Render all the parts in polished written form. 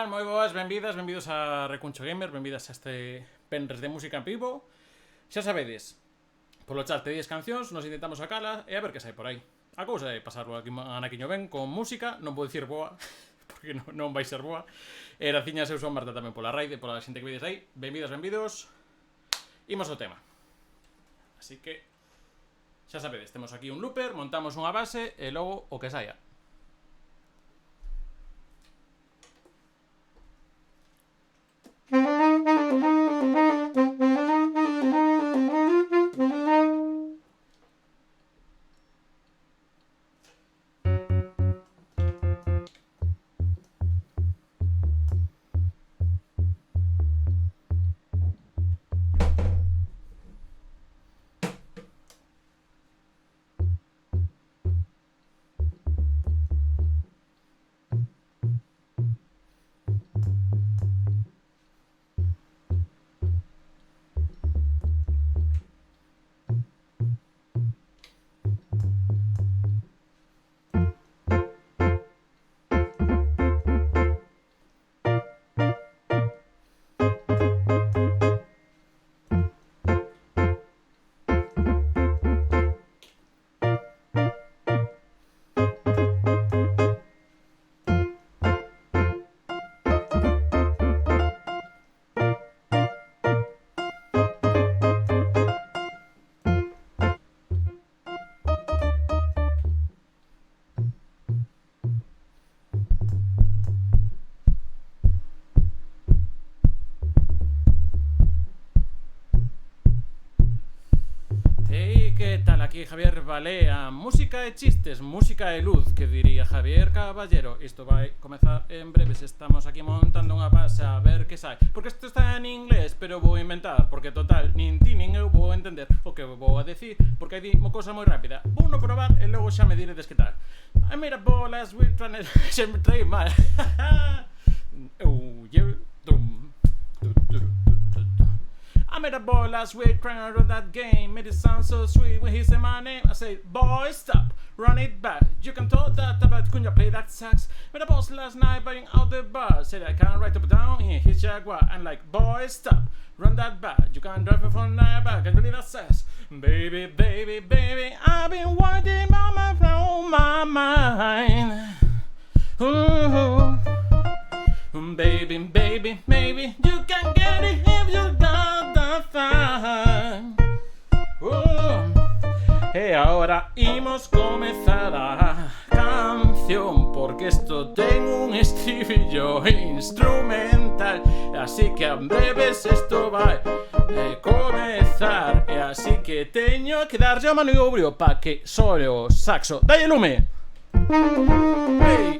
tal? Moi boas, benvidos a Recuncho Gamer, benvidas a este Penres de música en vivo. Xa sabedes, polo chat pedís cancións, nos intentamos sacala e a ver que sai por aí. A cousa é pasarlo aquí anaquiño ben con música, non vou dicir boa, porque non vai ser boa. E graciñas eu son Marta tamén pola raid e pola xente que vedes aí. Benvidos. Imos ao tema. Así que, xa sabedes, temos aquí un looper, montamos unha base e logo o que saia. Que tal? Aquí Javier Balea. Música e chistes, música e luz, que diría Javier Caballero. Isto vai comezar en breves. Estamos aquí montando unha base a ver que sai. Porque isto está en inglés, pero vou inventar, porque total, nin ti nin eu vou entender o que vou a decir, porque hai unha cousa moi rápida. Vou no probar e logo xa me diredes que tal. I made a ball as we're trying to... Xa me traí mal. I made a boy last week trying to run that game. Made it sound so sweet when he said my name. I said, boy, stop, run it back. You can talk that about couldn't you play that sax? Made a boss last night buying out the bar. Said I can't write up down in his Jaguar. I'm like, boy, stop, run that back. You can't drive it from there back. And really that says, baby, I've been winding on my mind. Ooh. Baby, maybe you can get it if you got the fine. E ahora imos comezar a canción, porque esto ten un estribillo instrumental. Así que en breves esto vai comezar. E así que teño que darlle o manubrio pa que sole o saxo. Dalle lume! Hey.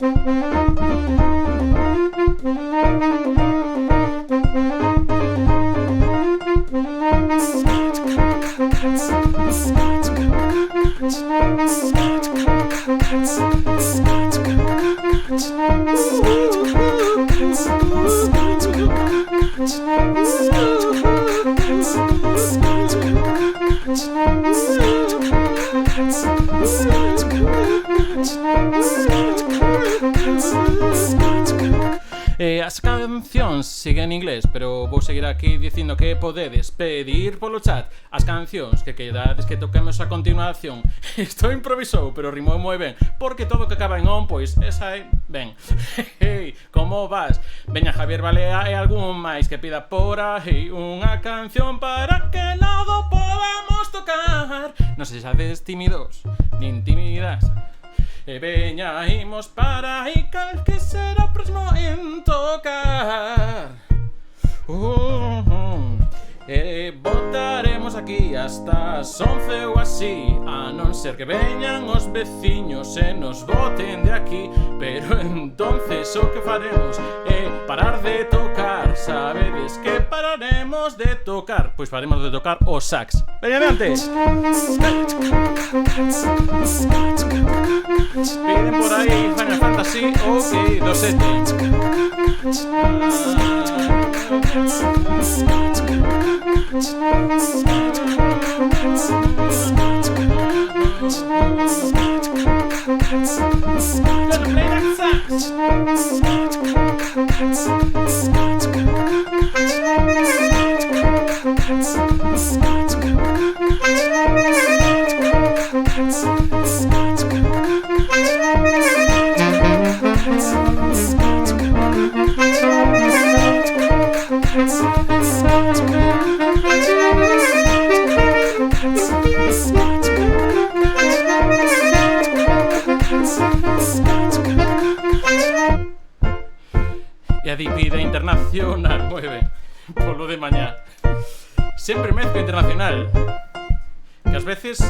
As cancións siguen en inglés, pero vou seguir aquí dicindo que podedes pedir polo chat as cancións que quedades que toquemos a continuación. Isto improvisou, pero rimou moi ben, porque todo que acaba en on, pois esa é ben. Como vas? Veña Javier Balea e algún máis que pida por aí unha canción para que logo podamos tocar. Non se xades tímidos, nin tímidas. E veña, imos para aí, cal que será o próximo en tocar. E botaremos aquí hasta as 11 ou así, a non ser que veñan os veciños e nos boten de aquí. Pero entonces o que faremos é parar de tocar. Sabedes que pararemos de tocar? Pois faremos de tocar o sax. Veña adiante. Piden por aí Final Fantasy, ok, do 7. Gonna play that E a dipida internacional, moi ben. Polo de mañá. Sempre mezco internacional, que ás veces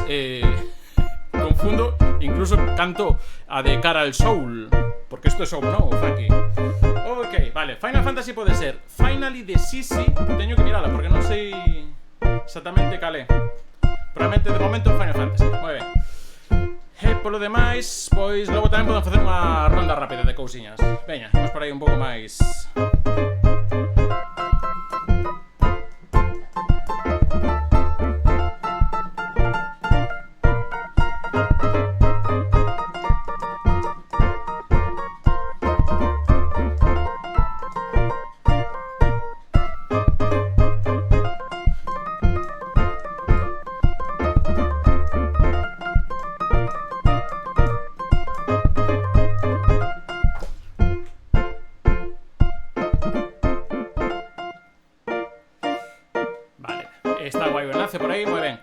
confundo, incluso canto a de cara al soul, porque isto é soul, non? O funky. Ok, vale, Final Fantasy pode ser Finally de Sisi, teño que mirala porque non sei exactamente cal é. Probablemente de momento Final Fantasy, moi ben. E polo demais, pois logo tamén podemos facer unha ronda rápida de cousiñas. Veña, vamos por aí un pouco máis. Está guai o enlace por aí, moi ben.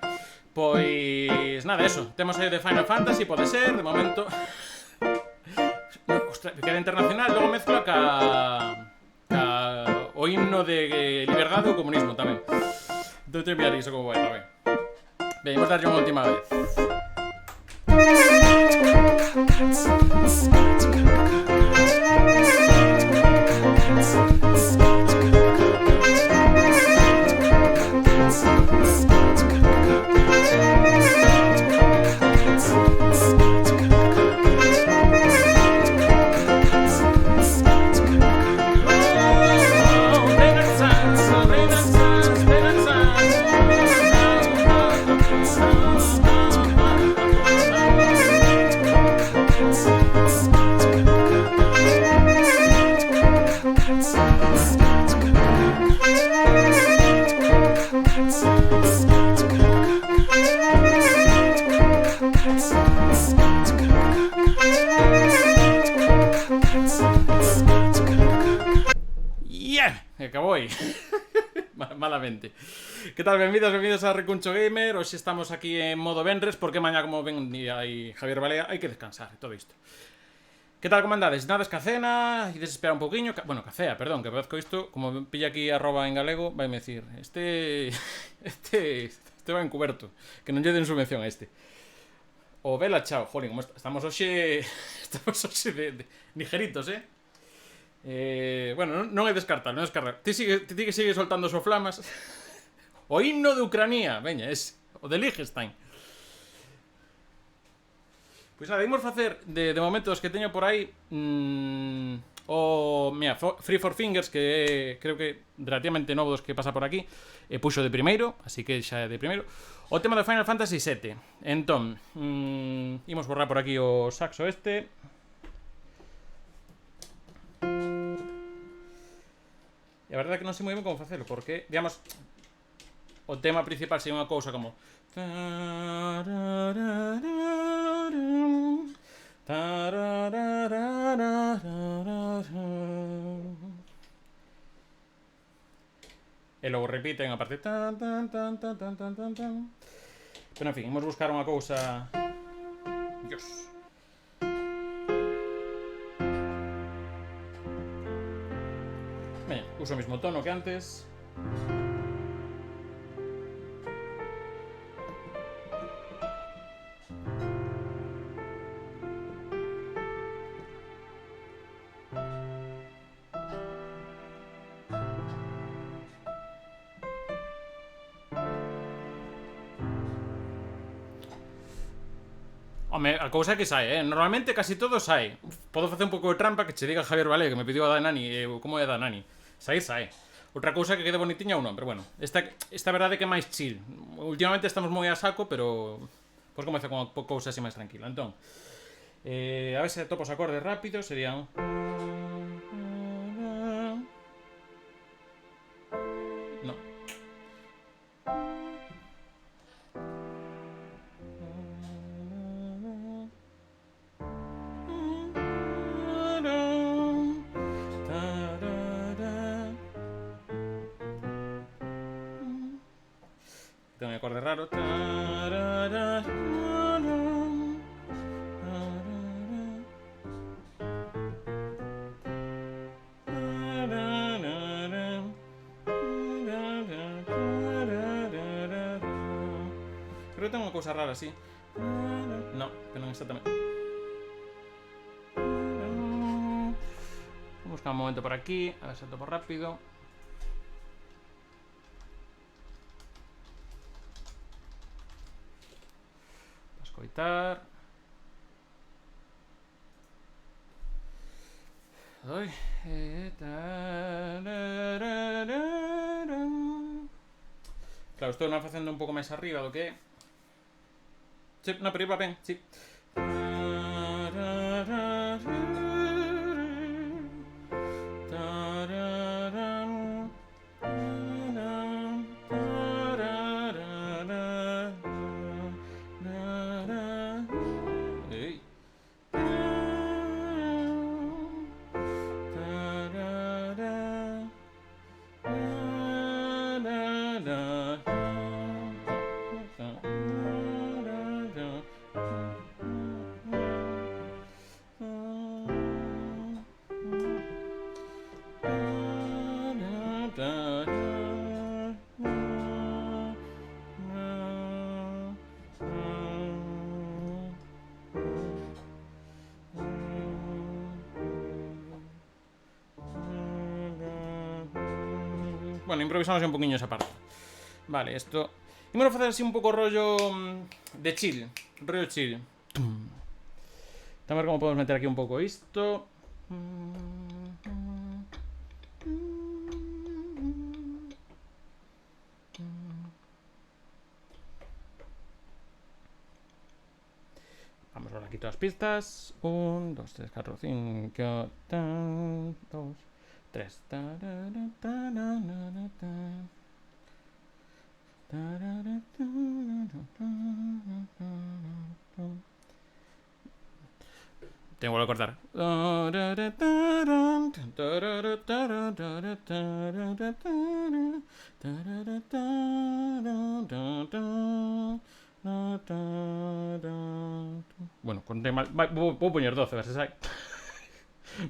Pois nada, eso. Temos aí de Final Fantasy, pode ser, de momento. Ostras, queda internacional, logo mezcla o himno de liberdade ou comunismo tamén. Deu te mirar iso como vai tamén. Ben, vamos darlle unha última vez. Acabou aí. Malamente. Que tal? Benvidos a Recuncho Gamer. Hoxe estamos aquí en modo venres, porque mañá, como ven aí Javier Balea, hai que descansar todo isto. Que tal, como andades? Nada, escacena, e desespera un poquinho. Bueno, cacea, perdón, que parezco isto. Como pilla aquí arroba en galego, vai me decir este vai encuberto, que non lle den subvención a este. O vela, chao, jolín, como estamos hoxe de ligeritos, bueno, non é descartar, non é descartar. Ti que sigue soltando soflamas. O himno de Ucrania, veña, es o de Liechtenstein. Pois nada, imos facer de momento os que teño por aí mira, Free for Fingers, que creo que relativamente novo dos que pasa por aquí, puxo de primeiro, así que xa é de primeiro. O tema de Final Fantasy VII. Entón, imos borrar por aquí o saxo este. E a verdade é que non sei moi ben como facelo, porque, digamos, o tema principal sería unha cousa como e logo repiten a parte pero en fin, imos buscar unha cousa. Dios. Veña, uso o mismo tono que antes. Home, a cousa é que sai, normalmente casi todo sai. Podo facer un pouco de trampa que che diga Javier Balea, que me pediu a Danani, como é a Danani. Sai. Outra cousa que quede bonitiña ou non, pero bueno, esta verdade que é máis chill. Últimamente estamos moi a saco, pero pois comeza con cousa así máis tranquila. Entón, A ver se topo os acordes rápidos. Serían... No. Tengo un acorde raro. Creo que tengo una cosa rara así. No, que non exactamente. Vou buscar un momento por aquí, a ver se topo rápido. Para escoitar. Oi. Claro, estou non facendo un pouco máis arriba do que... Sí, no, pero iba ben, sí. Ei. Bueno, improvisamos un poquinho esa parte. Vale, esto... Imos a facer así un pouco rollo de chill. Rollo chill. A ver como podemos meter aquí un pouco isto. Vamos a ver aquí todas las pistas. 1, 2, 3, 4, 5. 2, 3. Tengo que cortar. Bueno, conté mal. Voy a poner 12, a ver si sabe.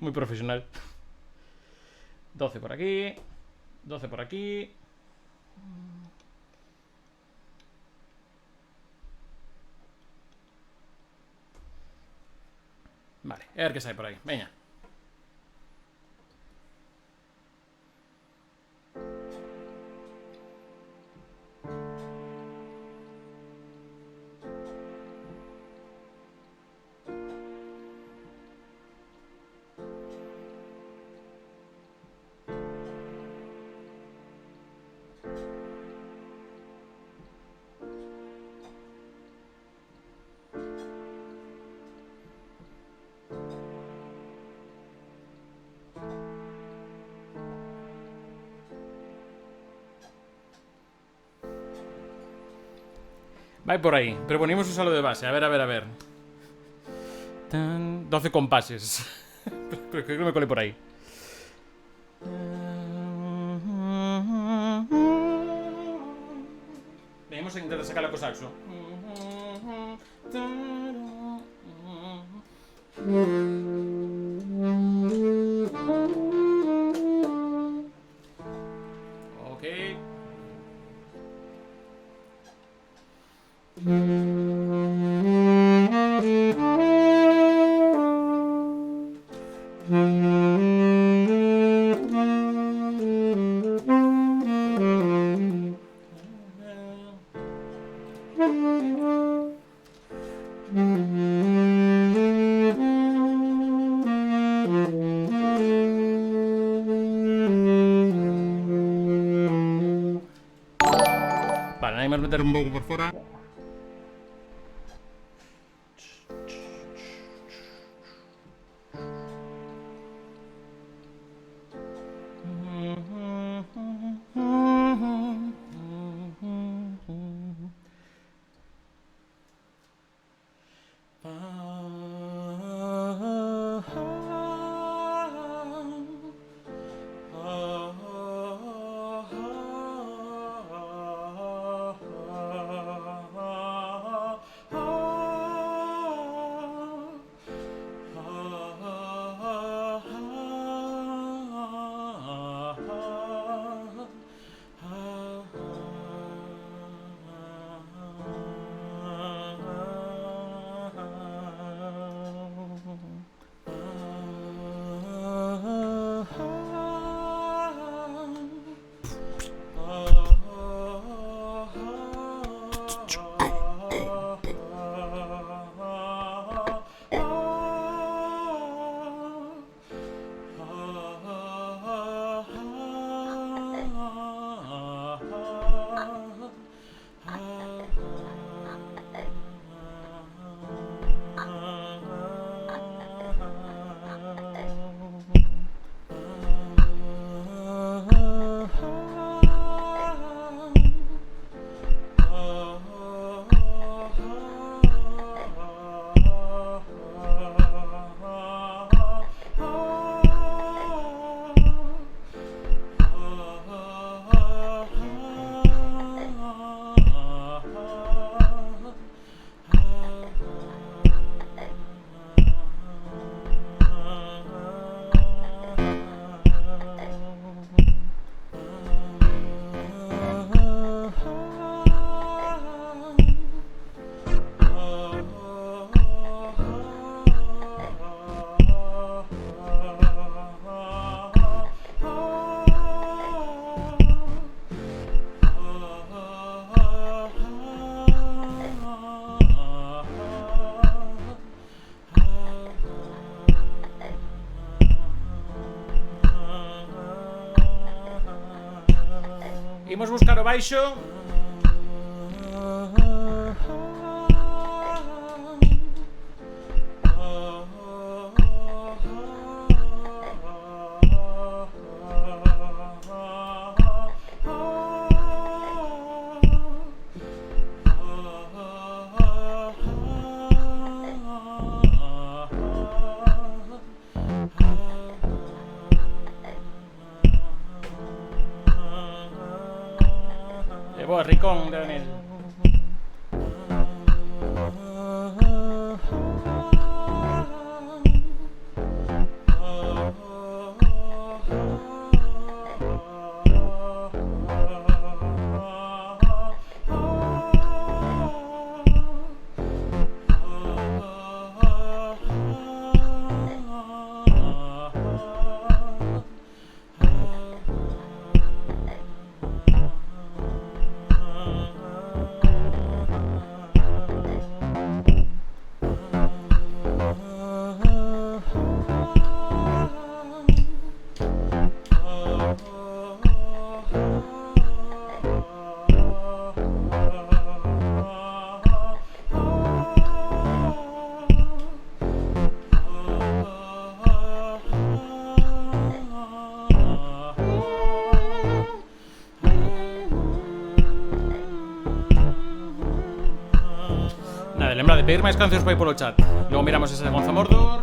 Muy profesional. 12 por aquí. 12 por aquí. Vale, a ver qué sale por ahí. Venga. Va por ahí, pero ponemos un solo de base. A ver, a ver, a ver. 12 compases. Creo que me colé por ahí. Venimos a intentar sacar la cosa saxo. Ok. Vale, ahí me voy a meter un poco por fuera. Imos buscar o baixo. E boa, ricón, Daniel. Nada, lembra de pedir máis cancións para ir polo chat. Logo miramos esa de Gonza Mordor.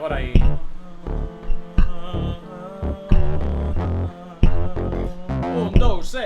Agora aí. Un, dous,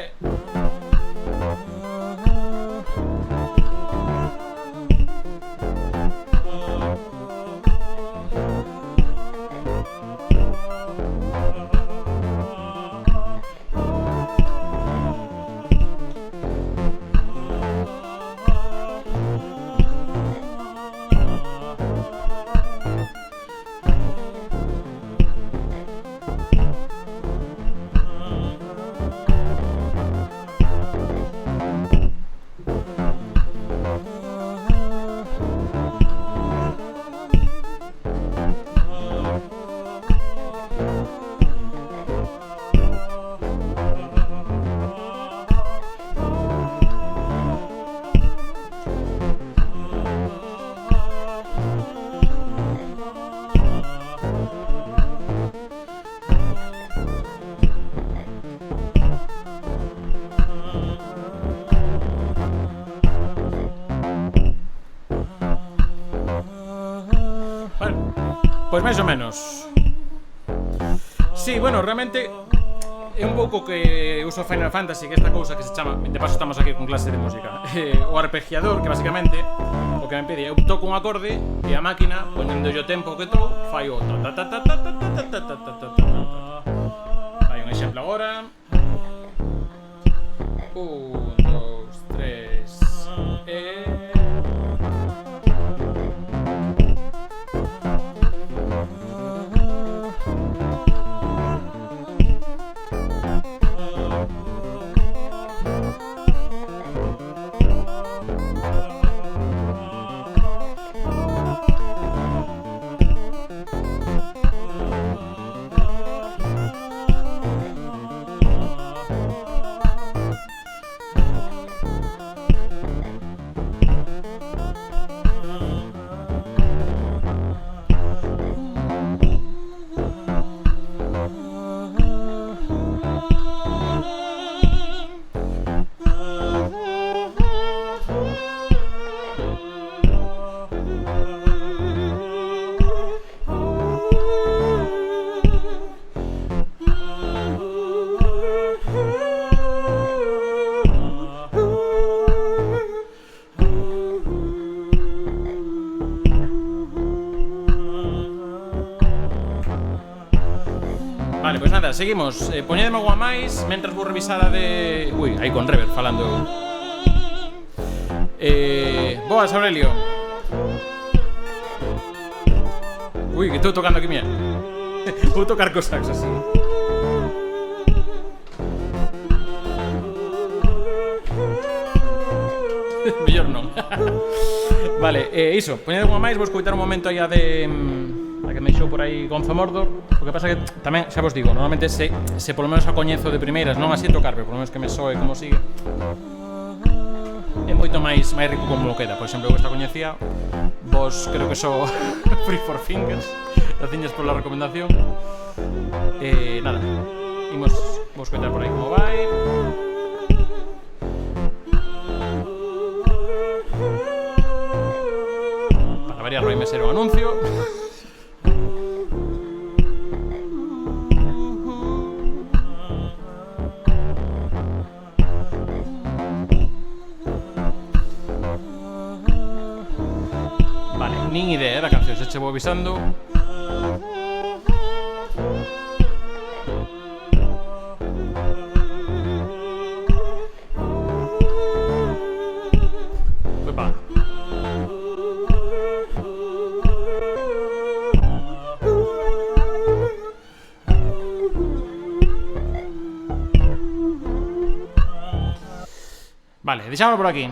pois máis ou menos. Sí, bueno, realmente é un pouco que uso Final Fantasy, que esta cousa que se chama, de paso estamos aquí con clase de música, o arpegiador, que basicamente o que me pide, eu toco un acorde e a máquina, ponendo o tempo que trou, fai o ta ta ta ta ta ta ta ta ta ta ta ta. Hai un exemplo agora. 1, 2, 3 Vale, pois nada, seguimos. Poñedeme algo a máis mentras vou revisar a de... Ui, aí con rever falando. Boas, Aurelio. Ui, que estou tocando aquí, mira. Vou tocar co sax así. Mellor non. Vale, iso, poñede unha máis. Vou escoitar un momento aí a de... a que me deixou por aí Gonzo Mordor. O que pasa que tamén, xa vos digo, normalmente se polo menos a coñezo de primeiras, non así tocar, pero polo menos que me soe como sigue, é moito máis rico como lo queda. Por exemplo, eu esta coñecía, vos creo que so Free for Fingers. Graciñas pola recomendación. Nada, vos escoitar por aí como vai. Para variar, vai me ser o anuncio. Vale, nin idea da canción, se che vou avisando. Vale, deixámoslo por aquí.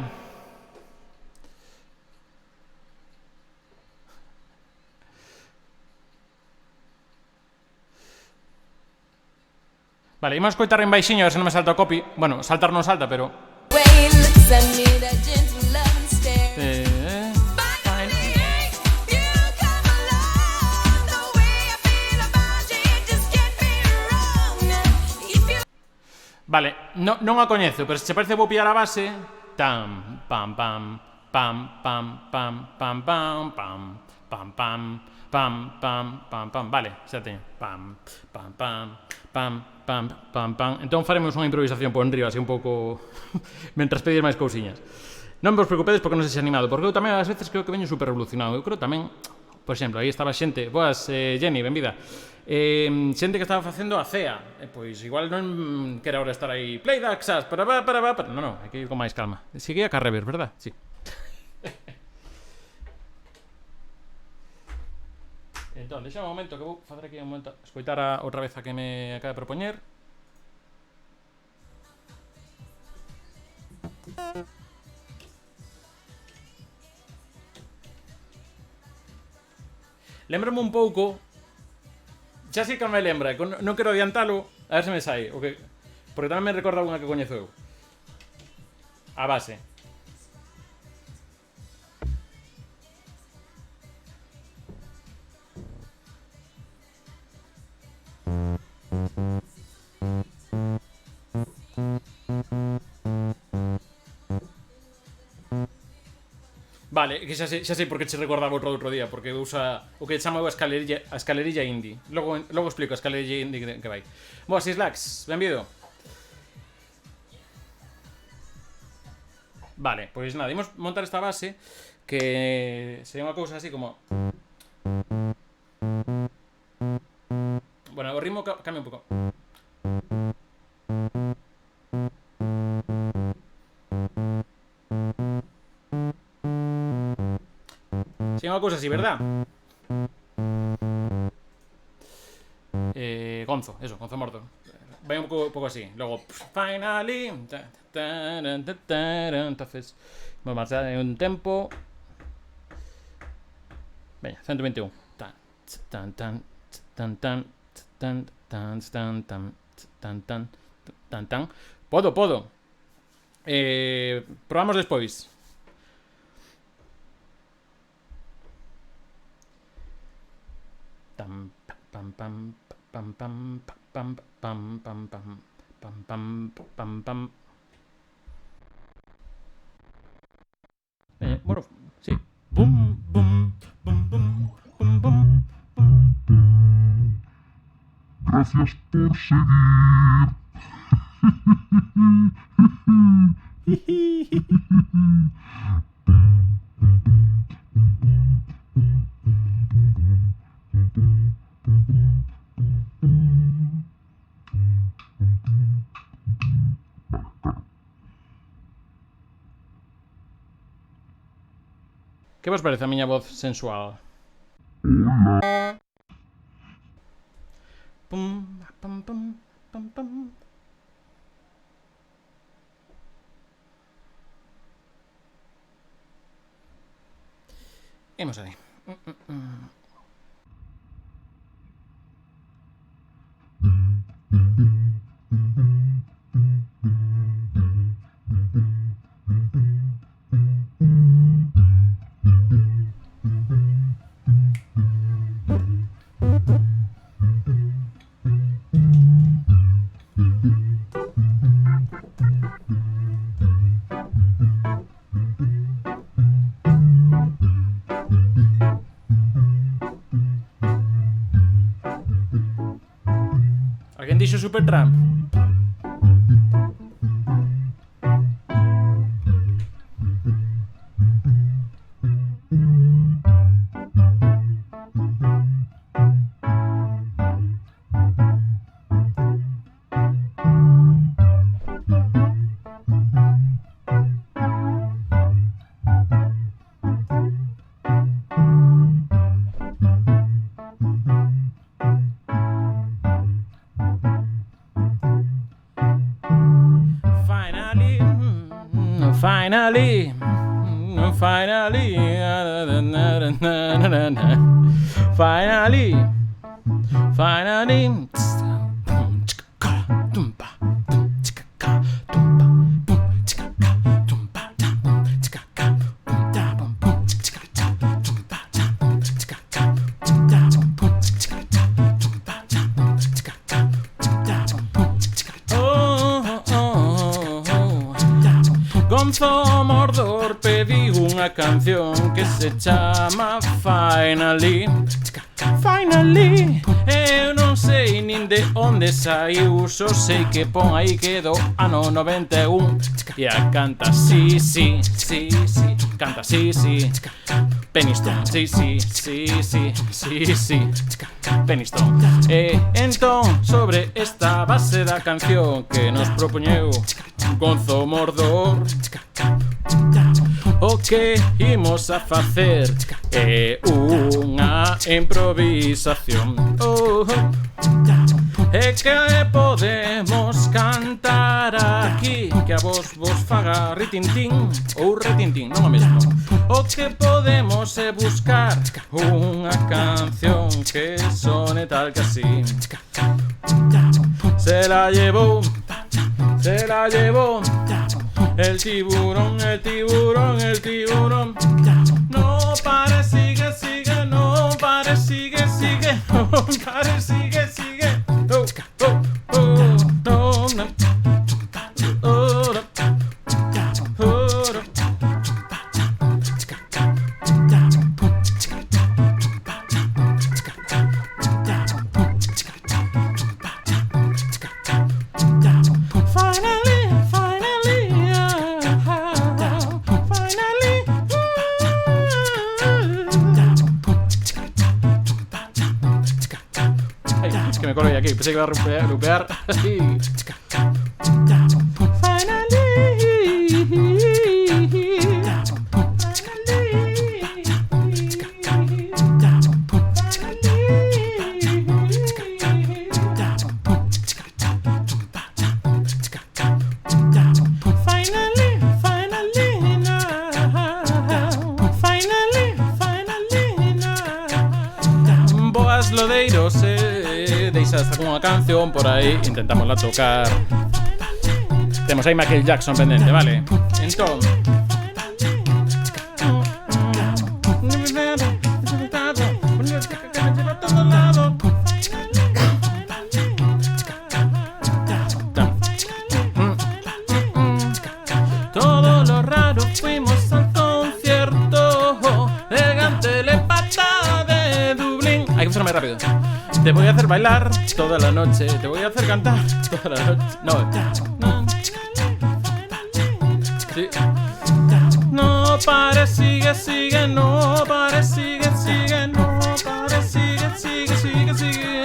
Vale, imos coitar en baixiño a ver se non me salta o copy. Bueno, saltar non salta, pero... Vale, non a coñezo, pero se che parece vou pillar a base. Tam, pam, pam, pam, pam, pam, pam, pam, pam, pam, pam, pam, pam, pam, pam. Vale, xa teño. Pam, pam, pam, pam, pam, pam, pam. Entón faremos unha improvisación por enriba, así un pouco mentras pedir máis cousiñas. Non vos preocupedes porque non se animado, porque eu tamén ás veces creo que veño super revolucionado. Eu creo tamén, por exemplo, aí estaba xente. Boas, Jenny, benvida. Xente que estaba facendo a cea. Pois igual non quere ahora estar aí play da xas, para. Non, hai que ir con máis calma. Seguía ca rever, verdad? Sí. Entón, deixa un momento que vou facer aquí un momento escoitar outra vez a que me acaba de propoñer. Lembrame un pouco. Xa sei que non me lembra, non quero adiantalo. A ver se me sai, porque tamén me recorda unha que coñezo eu. A base. Vale, que xa sei porque che recordaba outro día, porque usa o que chama a escalerilla indie. Logo explico a escalerilla indie que vai. Boas, Islax, benvido. Vale, pois nada, imos montar esta base que sería unha cousa así como... Bueno, o ritmo cambia un pouco. Sí, unha cousa así, verdad? Gonzo Mordor. Vai un pouco así. Logo, finally. Entonces, vamos a marchar en un tempo. Veña, 121. Podo. Probamos despois. Pam pam pam pam pam pam pam pam pam pam pam pam pam. Bueno, sí. Bum bum bum bum bum bum. Gracias por seguir. Que vos parece a miña voz sensual? Hola. Pum, pum, pum, pum, pum. Imos aí. Alguén dixo Supertramp? Finally, Gonzo Mordor pediu unha canción que se chama Finally. Finally. Eu non sei nin de onde saiu, só sei que pon aí que do ano 91. E a canta sí, sí, sí, sí. Canta sí, sí. Peniston, sí, sí, sí, sí, sí, sí. Peniston. E entón, sobre esta base da canción que nos propoñeu Gonzo Mordor, o que imos a facer é unha improvisación. E que podemos cantar aquí, que a vos faga ritintín ou retintín, non o mesmo. O que podemos é buscar unha canción que sone tal que así. Se la llevó el tiburón, el tiburón, el tiburón. No pare, sigue, sigue, no pare, sigue, sigue, no pare, sigue, sigue. Oh, oh, oh, no, no. Oh, no. Oh, no. Que me colgué aquí, pensé que iba a rupear. Boas lodeiros, deixas algunha canción por aí, intentámosla tocar. Temos aí Michael Jackson pendente, vale? Entón, todo lo raro fuimos al concierto de Telepata de Dublín. Hay que hacerlo más rápido. Te voy a hacer bailar toda la noche, te voy a hacer cantar toda la noche. No. Sí. No pare, sigue, sigue, no pare, sigue, sigue, no pare, sigue, sigue, sigue, sigue.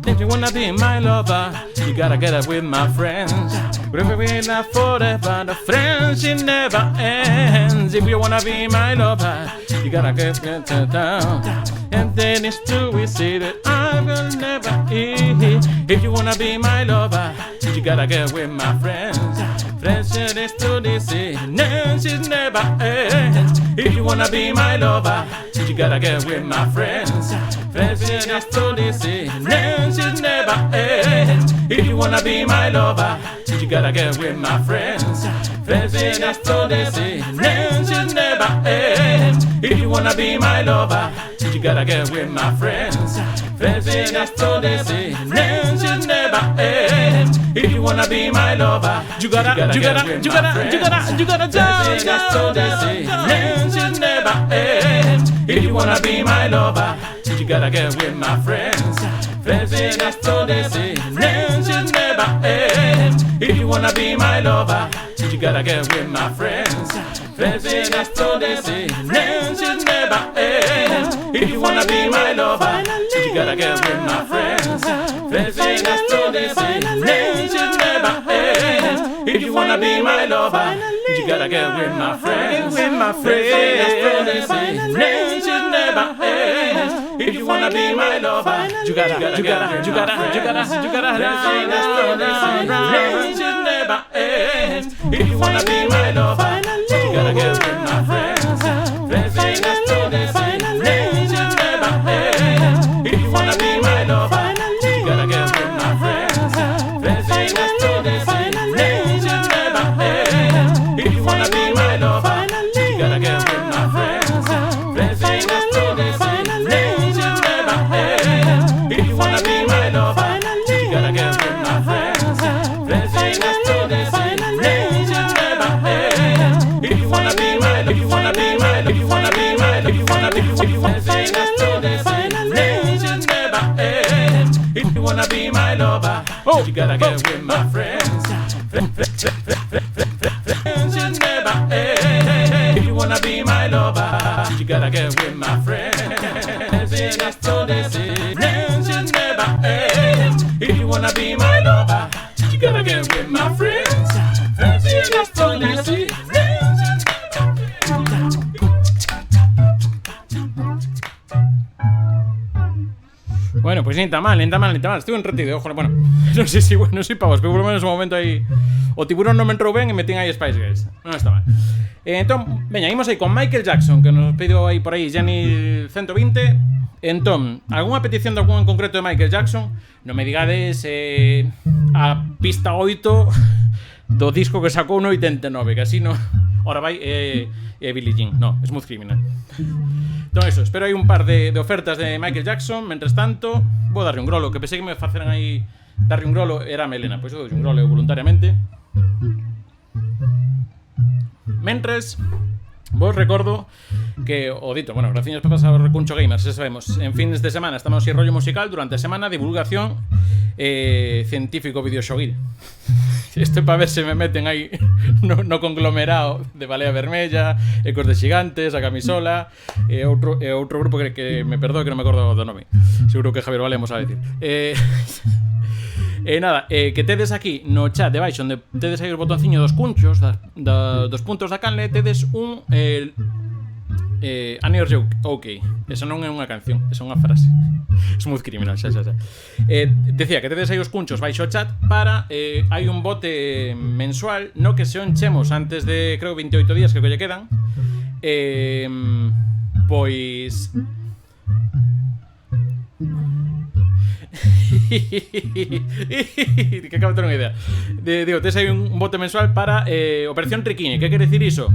If you wanna wanna be my lover, you gotta get up with my friends. We're not forever, the friendship never ends. If you wanna be my lover, you gotta get down. And then it's too easy that I will never eat. If you wanna be my lover, you gotta get with my friends. Friendship is too easy, friendship never ends. If you wanna be my lover, you gotta get with my friends. Friendship is too easy, friendship never ends. If you wanna be my lover, you gotta get with my friends. Friendship is too easy, friendship never ends. If you wanna be my lover, you gotta get with my friends. Friendship is too easy, friendship never ends. If you wanna be my lover, you gotta dance. Friendship never ends. If you wanna be my lover, you gotta get with my friends. Friendship is too easy, friendship never ends. If you wanna be my lover, you gotta get with my friends. Friendship is too easy, friendship never ends. If you wanna be my lover, you gotta get with my friends. Friendship is too easy, friendship never ends. If you wanna be my lover, you gotta get with my friends. Friendship is too easy, friendship never ends. If you wanna be my lover, you gotta get with my friends. Friendship is too easy, friendship never ends. If you wanna be my lover, you gotta get with my friends. Friendship is too easy, friendship never ends. If you wanna be my lover, you gotta get with my friends. Friendship is too easy, friendship never ends. If you wanna be my lover, you gotta get with my friends. Friendship is too easy, friendship never ends. If you wanna be my lover, you gotta get with my friends. Friendship is too easy, friendship never ends. If you wanna be my, if you wanna be my, if you wanna be my, if you wanna be, if you wanna be my, friendship never ends. If you wanna be my lover, you gotta get with my friends. Friendship never ends. If you wanna be my lover, you gotta get with my friends. Friendship is too easy, friendship never ends. If you wanna be my lover, you gotta get with my friends. Friendship is too easy, friendship never ends. Bueno, pues ni tan mal. Estuve entretido, ojo, bueno, no sé si bueno, soy pavos, pero por lo menos un momento aí o tiburón non me entrou ben e metín aí Spice Girls. Non está mal. Entón, veña, imos aí con Michael Jackson, que nos pediu aí por aí Jenny 120. Entón, algunha petición de algún en concreto de Michael Jackson? Non me digades a pista 8 do disco que sacou no 89, que así no. Ora vai Billie Jean, no, Smooth Criminal. Entón eso, espero aí un par de ofertas de Michael Jackson. Mentres tanto, vou darlle un grolo, que pensei que me faceran aí darlle un grolo, era a Melena, pois eu dou un grolo voluntariamente. Mentres, vos recordo que o dito, bueno, gracias por pasar por Cuncho Gamers, xa sabemos, en fines de semana estamos en rollo musical, durante a semana divulgación científico videoxoguil. Isto é para ver se me meten aí no conglomerado de Balea Vermella, Ecos de Xigantes, a Camisola e outro grupo que me perdoe que non me acordo do nome. Seguro que Javier Valemos a decir. Nada, que tedes aquí no chat debaixo onde tedes aí os botonciños dos cunchos dos puntos da canle, tedes un Annie Joke, ok. Eso non é unha canción, esa é unha frase. Smooth Criminal, xa. Decía que tedes aí os cunchos baixo o chat para hai un bote mensual no que se onchemos antes de, creo, 28 días que lle quedan. Pois que acabo de ter unha idea. Digo, tes aí un bote mensual para Operación Triquini. Que quere decir iso?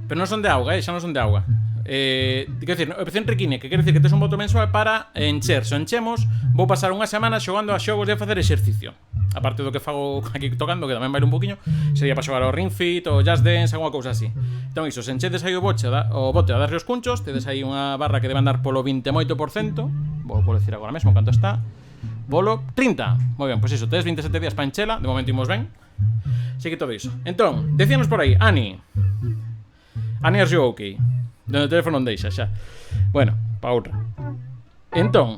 Pero non son de auga, xa non son de auga. Quero dicir, Operación Triquini, que quere dicir que tes un bote mensual para encher. Se enchemos, vou pasar unha semana xogando a xogos de facer exercicio. Aparte do que fago aquí tocando, que tamén bailo un poquinlo, sería para xogar ao Ring Fit ou Just Dance, alguna cousa así. Entón iso, se enchedes aí o bote a darlle os cunchos, tedes aí unha barra que debe andar polo 28%. Vou decir agora mesmo canto está. Polo 30. Moi ben, pois iso, tedes 27 días para enchela. De momento imos ben. Así que todo iso. Entón, decíanos por aí, Annie, are you okay? Donde o teléfono non deixa, xa. Bueno, pa outra. Entón,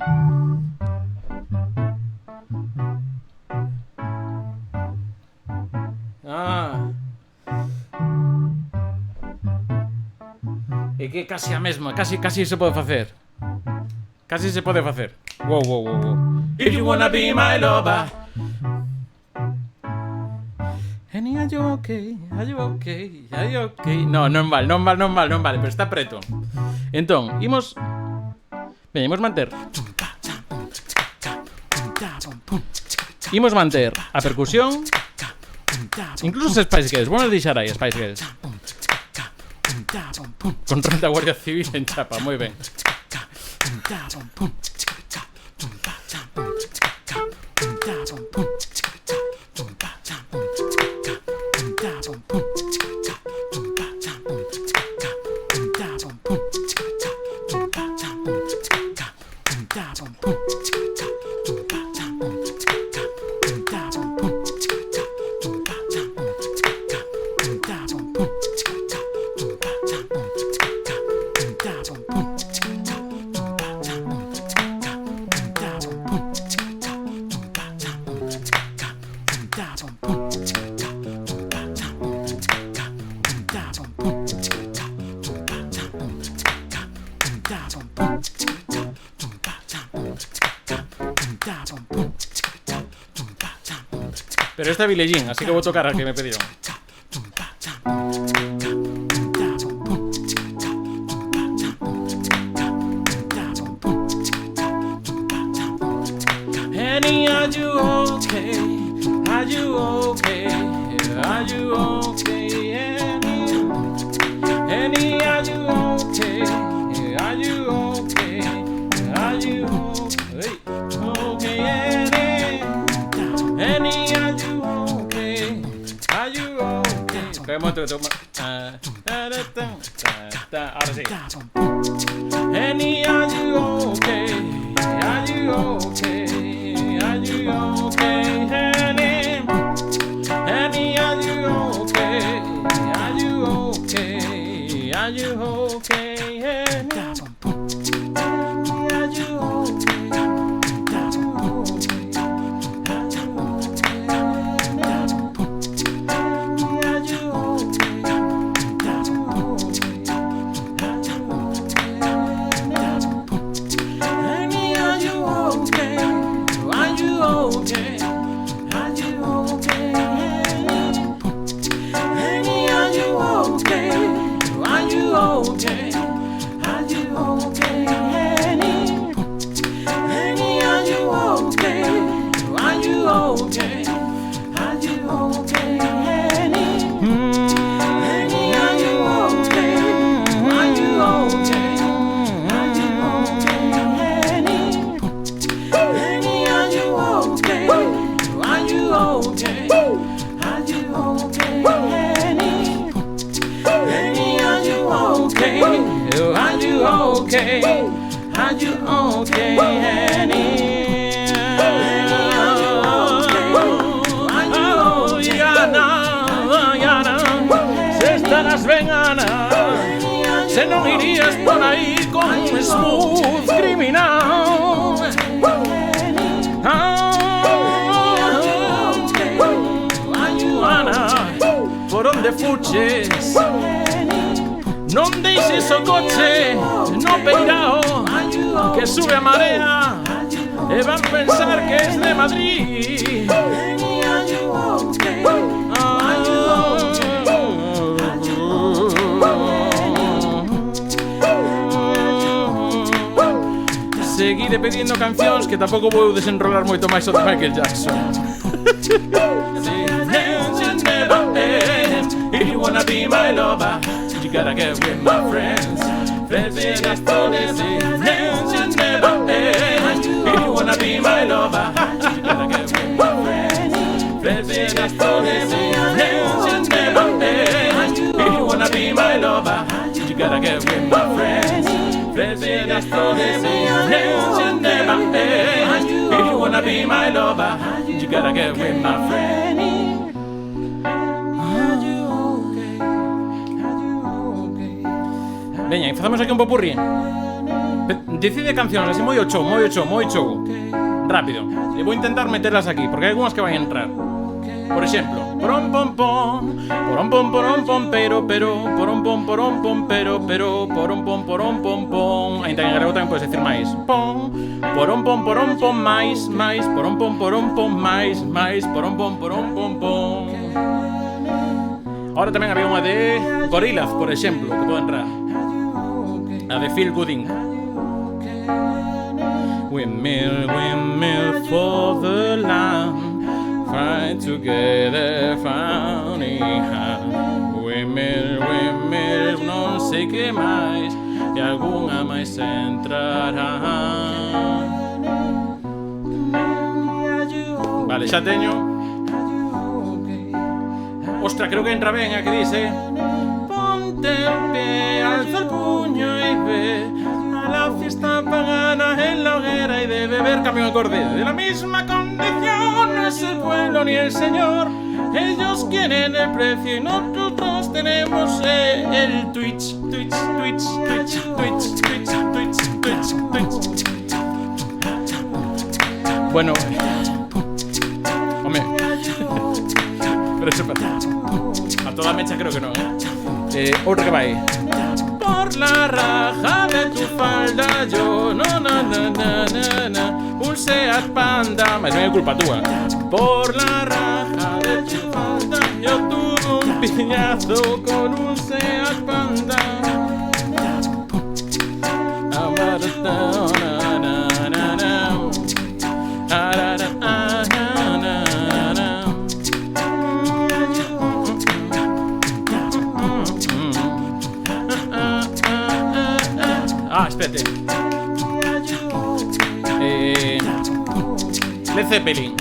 é que casi a mesma, casi se pode facer. Casi se pode facer. Wow. If you wanna be my lover. Honey, are you okay? Are you okay? Are you okay? No, non vale, pero está preto. Entón, imos... Veña, imos manter a percusión. Incluso os Spice Girls. Vamos a deixar aí Spice Girls. Control da Guardia Civil en chapa, moi ben. Pero esta Billie Jean, así que voy a tocar al que me pidieron. Annie, are you okay? Are you okay? Are you okay, Annie? Annie, are you okay? Are you okay? Are you okay? Okay, Annie. Annie, are you okay? Are you okay? Espera un momento, ahora sí. Annie, are you okay? Are you okay? Are you okay, Annie? Annie, are you okay? Are you okay? Are you okay, Annie? Are you okay? Are you okay, Annie? Oh, Yana, se estarás ben, Ana, se non irías por aí con un smooth criminal. Ana, por onde fuches, non deixes o coche no peirao, que sube a marea e van pensar que es de Madrid. Seguiré pedindo cancións que tampouco vou desenrolar moito máis o de Michael Jackson. If you wanna be my lover, you gotta get with my friends. Friends in the stories, friends you never end. If you wanna be my lover, you gotta get with my friends. Friends in the stories, friends you never end. If you wanna be my lover, you gotta get with my friends. Friends in the stories, friends you never end. If you wanna be my lover, you gotta get with my friends. Veña, y facemos aquí un popurrí. Decide cancións así moi chou. Rápido. E vou intentar meterlas aquí, porque hai algunhas que van a entrar. Por exemplo, porom pom pom, porom pom pero, porom pom pero, porom pom pom. Ainda en grego tamén podes decir máis. Pom, porom pom máis, porom pom máis, porom pom pom. Ahora tamén había unha de Gorillaz, por exemplo, que pode entrar. A de Phil Gooding. Windmill for the land. Fly together, funny hand. Windmill, non sei que máis, e algunha máis entrará. Vale, xa teño. Ostra, creo que entra ben a que dice: ponte en pie, alza el puño y ve a la fiesta pagana en la hoguera y de beber. Cambio de acorde. De la misma condición no es el pueblo ni el señor. Ellos quieren el precio y nosotros tenemos el Twitch. Bueno, hombre, pero eso a toda mecha creo que no, otro que va ahí. Por la raja de tu falda yo un Seat Panda. Me es culpa tuya. Por la raja de tu falda yo tuve un piñazo con un Seat Panda. Espérate. Led Zeppelin.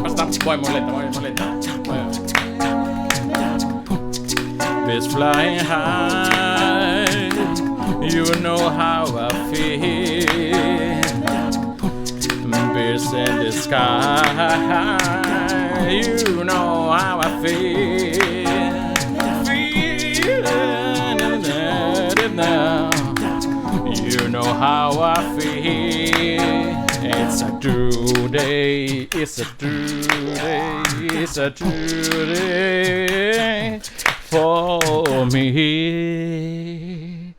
Basta, voy muy lenta. Birds flying high, you know how I feel. Birds in the sky, you know how I feel. Now, you know how I feel. It's a true day. It's a true day. It's a true day for me.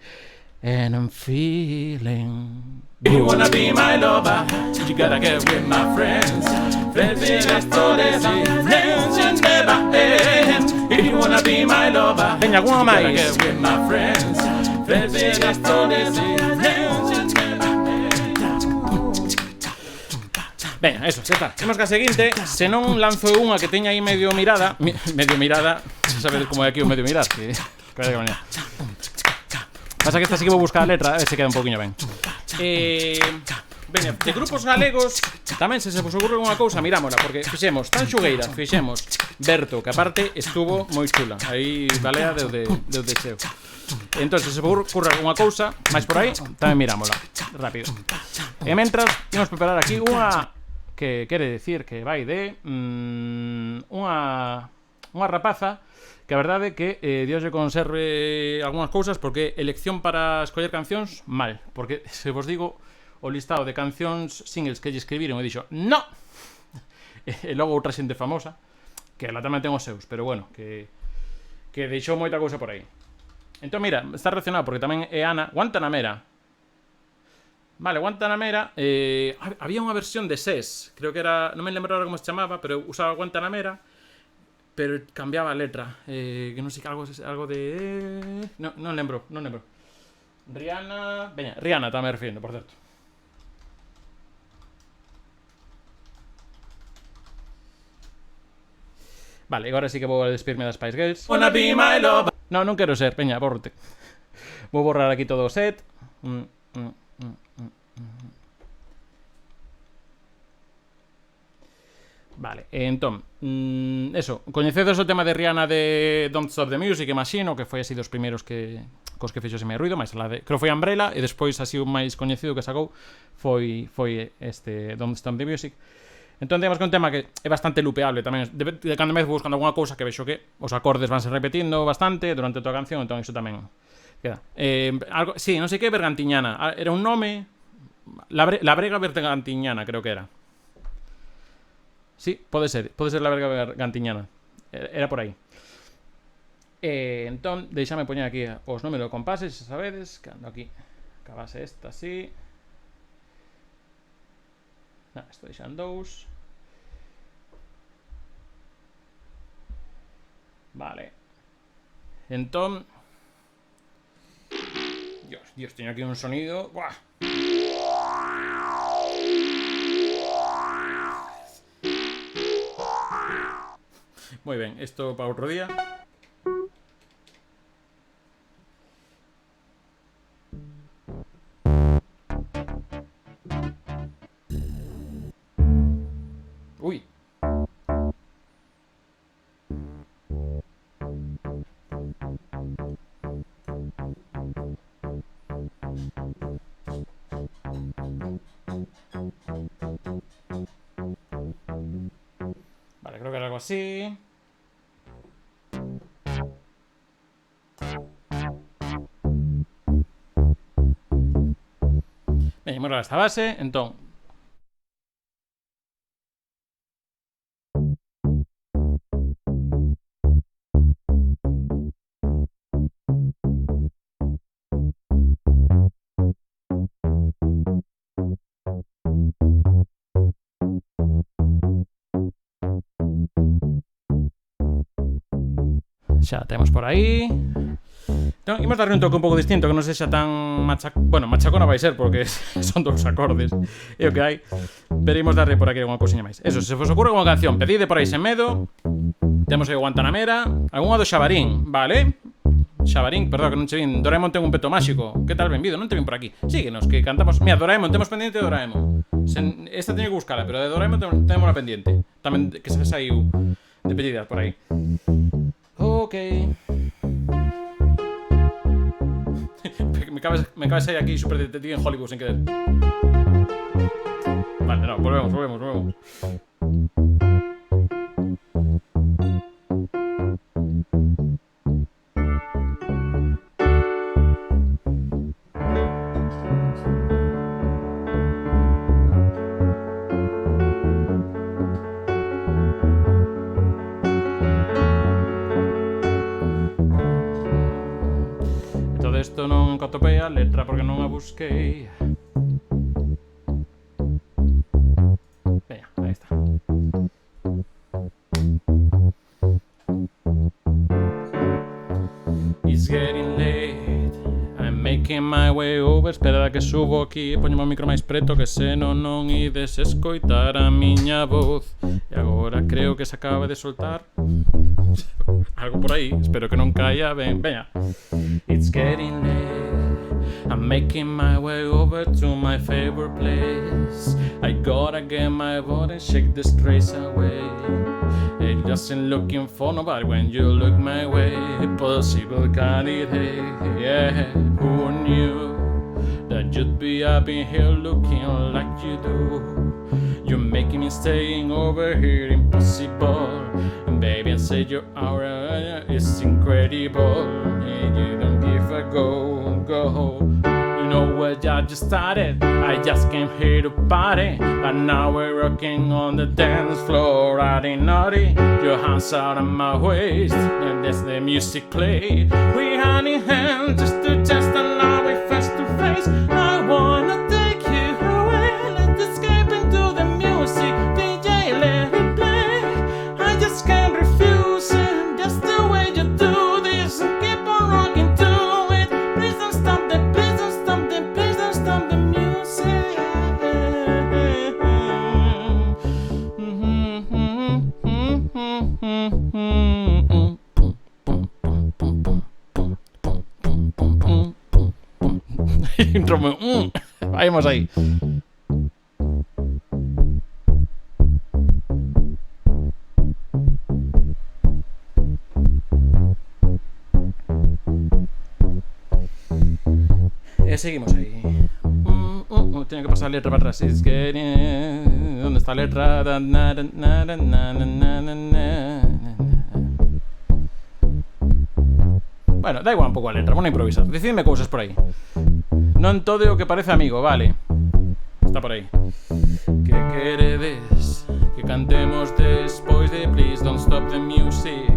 And I'm feeling. If you wanna be my lover, you gotta get with my friends. Friends in las flores y friends you never end. If you wanna be my lover, you gotta get with my friends. Friends in las flores y friends you never end. Venga, eso, xa está. Imos ca seguinte. Se non lanzo unha que teña aí medio mirada. Medio mirada, xa sabedes como é aquí o medio mirar, que mañana. Pasa que esta sí que vou buscar a letra, a ver se queda un poquinho ben. Veña, de grupos galegos tamén se vos ocurre unha cousa, mirámola, porque fixemos Tan Xugueira, fixemos Berto, que aparte estuvo moi chula. Aí balea de deseo. Entón, se vos ocurre unha cousa máis por aí, tamén mirámola rápido. E mentras, imos preparar aquí unha que quere decir que vai de unha rapaza que a verdade é que Dios lle conserve algunhas cousas, porque elección para escoller cancións, mal. Porque se vos digo o listado de cancións singles que lle escribiron e dixo no. E logo outra xente famosa, que ela tamén ten os seus, pero bueno, que deixou moita cousa por aí. Entón mira, está relacionado porque tamén é Ana Guantanamera. Vale, Guantanamera, había unha versión de SES, creo que era, non me lembro ahora como se chamaba, pero usaba Guantanamera, pero cambiaba a letra, que non sei que algo de... Non lembro. Rihanna... Veña, Rihanna tamén refirindo, por certo. Vale, agora sí que vou a despirme das Spice Girls. Wanna be my love. Non quero ser, veña, bórrate. Vou borrar aquí todo o set. Vale, entón, eso, coñecedes o tema de Rihanna de Don't Stop the Music, imagino, que foi así dos primeiros cos que fixo ese medio ruido, máis la de, creo foi Umbrella, e despois así o máis coñecido que sacou foi este Don't Stop the Music. Entón temos que un tema que é bastante lupeable tamén. De cando me vez buscando alguna cousa que vexo que os acordes vanse repetindo bastante durante toda a canción, entón iso tamén queda. Algo, sí, non sei que, Bergantiñana. Era un nome... La Brega Bergantiñana, creo que era. Sí, pode ser La Brega Bergantiñana. Era por aí. Entón, deixame poñer aquí os números de compases, xa sabedes, que ando aquí. Que a base esta, así. Isto deixan 2. Vale. Entón... Dios, teño aquí un sonido... ¡Buah! Moi ben, isto para outro día. Ui. Vale, creo que era algo así. Veñemos a esta base, entón. Xa temos por aí. Entón, imos darle un toque un pouco distinto, que non sexa tan machacona vai ser, porque son 2 acordes, é o que hai. Pero imos darle por aquí unha cousiña máis. Eso, se vos ocurre unha canción, pedide por aí sen medo. Temos aí Guantanamera, algunha do Xabarín, vale? Xabarín, perdón, que non che vin. Doraemon ten un peto máxico. Que tal, benvido? Non te vin por aquí. Síguenos, que cantamos. Mira, Doraemon, temos pendiente de Doraemon. Esta teño que buscala, pero de Doraemon temos a pendiente. Tamén que se saiu de pedidas por aí. Ok. Me acabas de sair aquí super detective en Hollywood sin querer. Vale, no, volvemos. Isto non atopei a letra porque non a busquei. Veña, aí está. It's getting late, I'm making my way over. Espera que subo aquí, poñeme o micro máis preto, que senón non ides escoitar a miña voz. E agora creo que se acaba de soltar algo por aí, espero que non caia ben. Veña. It's getting late, I'm making my way over to my favorite place. I gotta get my body, shake the stress away. It doesn't looking for nobody when you look my way. Possible candidate, yeah. Who knew that you'd be up in here looking like you do? You're making me staying over here impossible. And baby, I said your aura is incredible. And you don't give a go. You know what, I just started. I just came here to party. But now we're rocking on the dance floor. Naughty, naughty. Your hands out of my waist. And that's the music play. We hand in hand just and now we're face to face. I wanna take you away. Let's escape into the music. DJ, let it play. I just can't refuse it. That's the way you do this. And keep on rocking to it. Please don't stop the, please don't stop the, please don't stop the music. Vamos aí. E seguimos aí. Tiene que pasar la letra para atrás. ¿Dónde está la letra? Bueno, da igual un pouco a letra, vamos a improvisar. Decidme cousas por aí. Non todo o que parece amigo, vale. Está por aí. Que queredes que cantemos despois de Please Don't Stop the Music?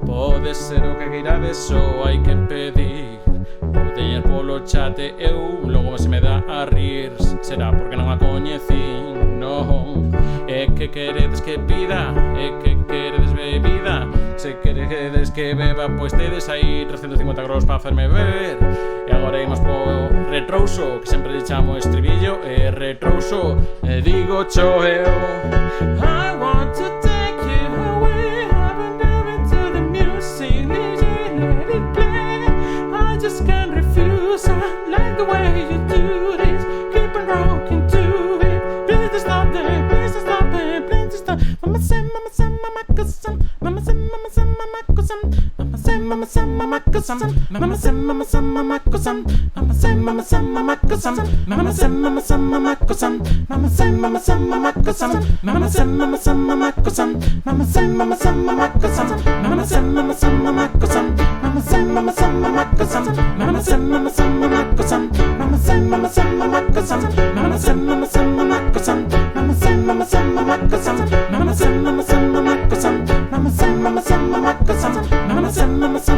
Pode ser o que queirades, só hai que pedir. Poder polo chat eu logo se me dá a rir. Será porque non a coñecín, non. É que queredes que pida, é que queredes bebida. Se queredes que beba, pois tedes aí 350 euros para hacerme beber. E agora imos po retrouso, que sempre lle chamo estribillo. E retrouso, e digo cho eu. I want to take you away, I've been moving to the music, let it play. I just can't refuse, I like the way you do this. Keep on rocking to it, please stop there, please stop it, please stop. Mama say, mama cousin, mama say, mama cousin, mama say, mama cousin, mama say, mama cousin, mama say, mama cousin, mama say, mama cousin, mama say, mama cousin, mama say, mama cousin, mama say, mama cousin, mama say, mama cousin, mama say, mama cousin, mama say, mama cousin, mama say, mama cousin, mama say, mama cousin, mama say, mama cousin, mama say, mama cousin, mama say, mama cousin, mama say, mama cousin, mama say, mama cousin, mama say, mama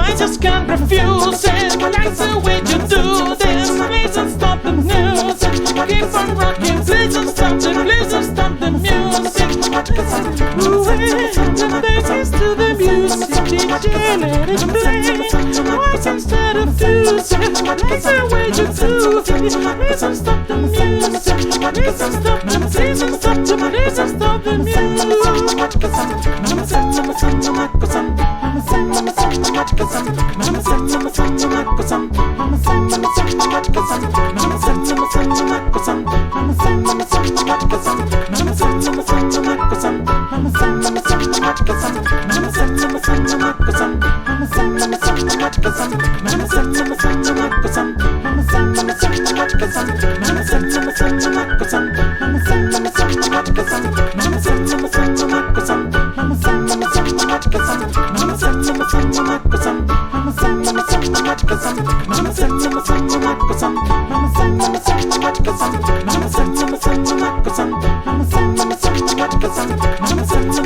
I just can't refuse it. Like the way you do this. Please don't stop the music. Keep on rocking. Please don't stop the. Please don't stop the music. The dances to the music. DJ, let it play. Why instead of fusing? Like the way you do this. Please don't stop the music. Please don't stop the. Please don't stop the. Please don't stop the music.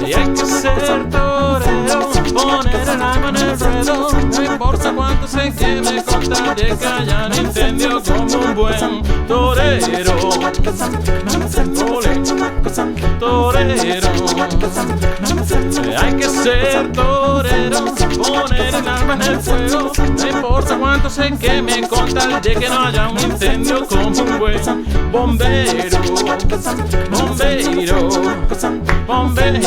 Y hay que ser torero, poner el alma en el ruedo. No importa cuánto se queme, con tal de que haya un incendio, como un buen torero. Torero. Hay que ser torero, poner el alma en el fuego. No importa cuánto se queme, con tal de que no haya un incendio, como un buen bombero. Bombero. Bombero.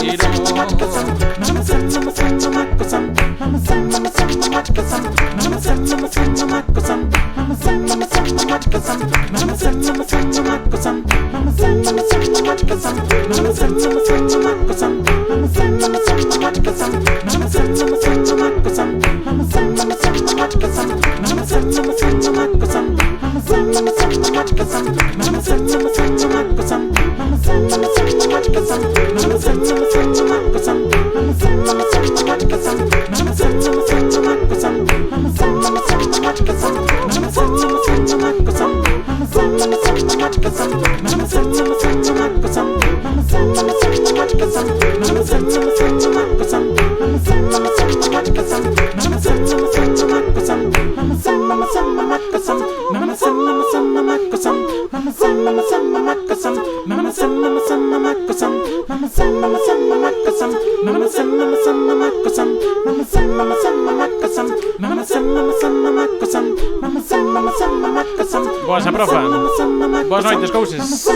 Boas a profa. Boas noites, cousas.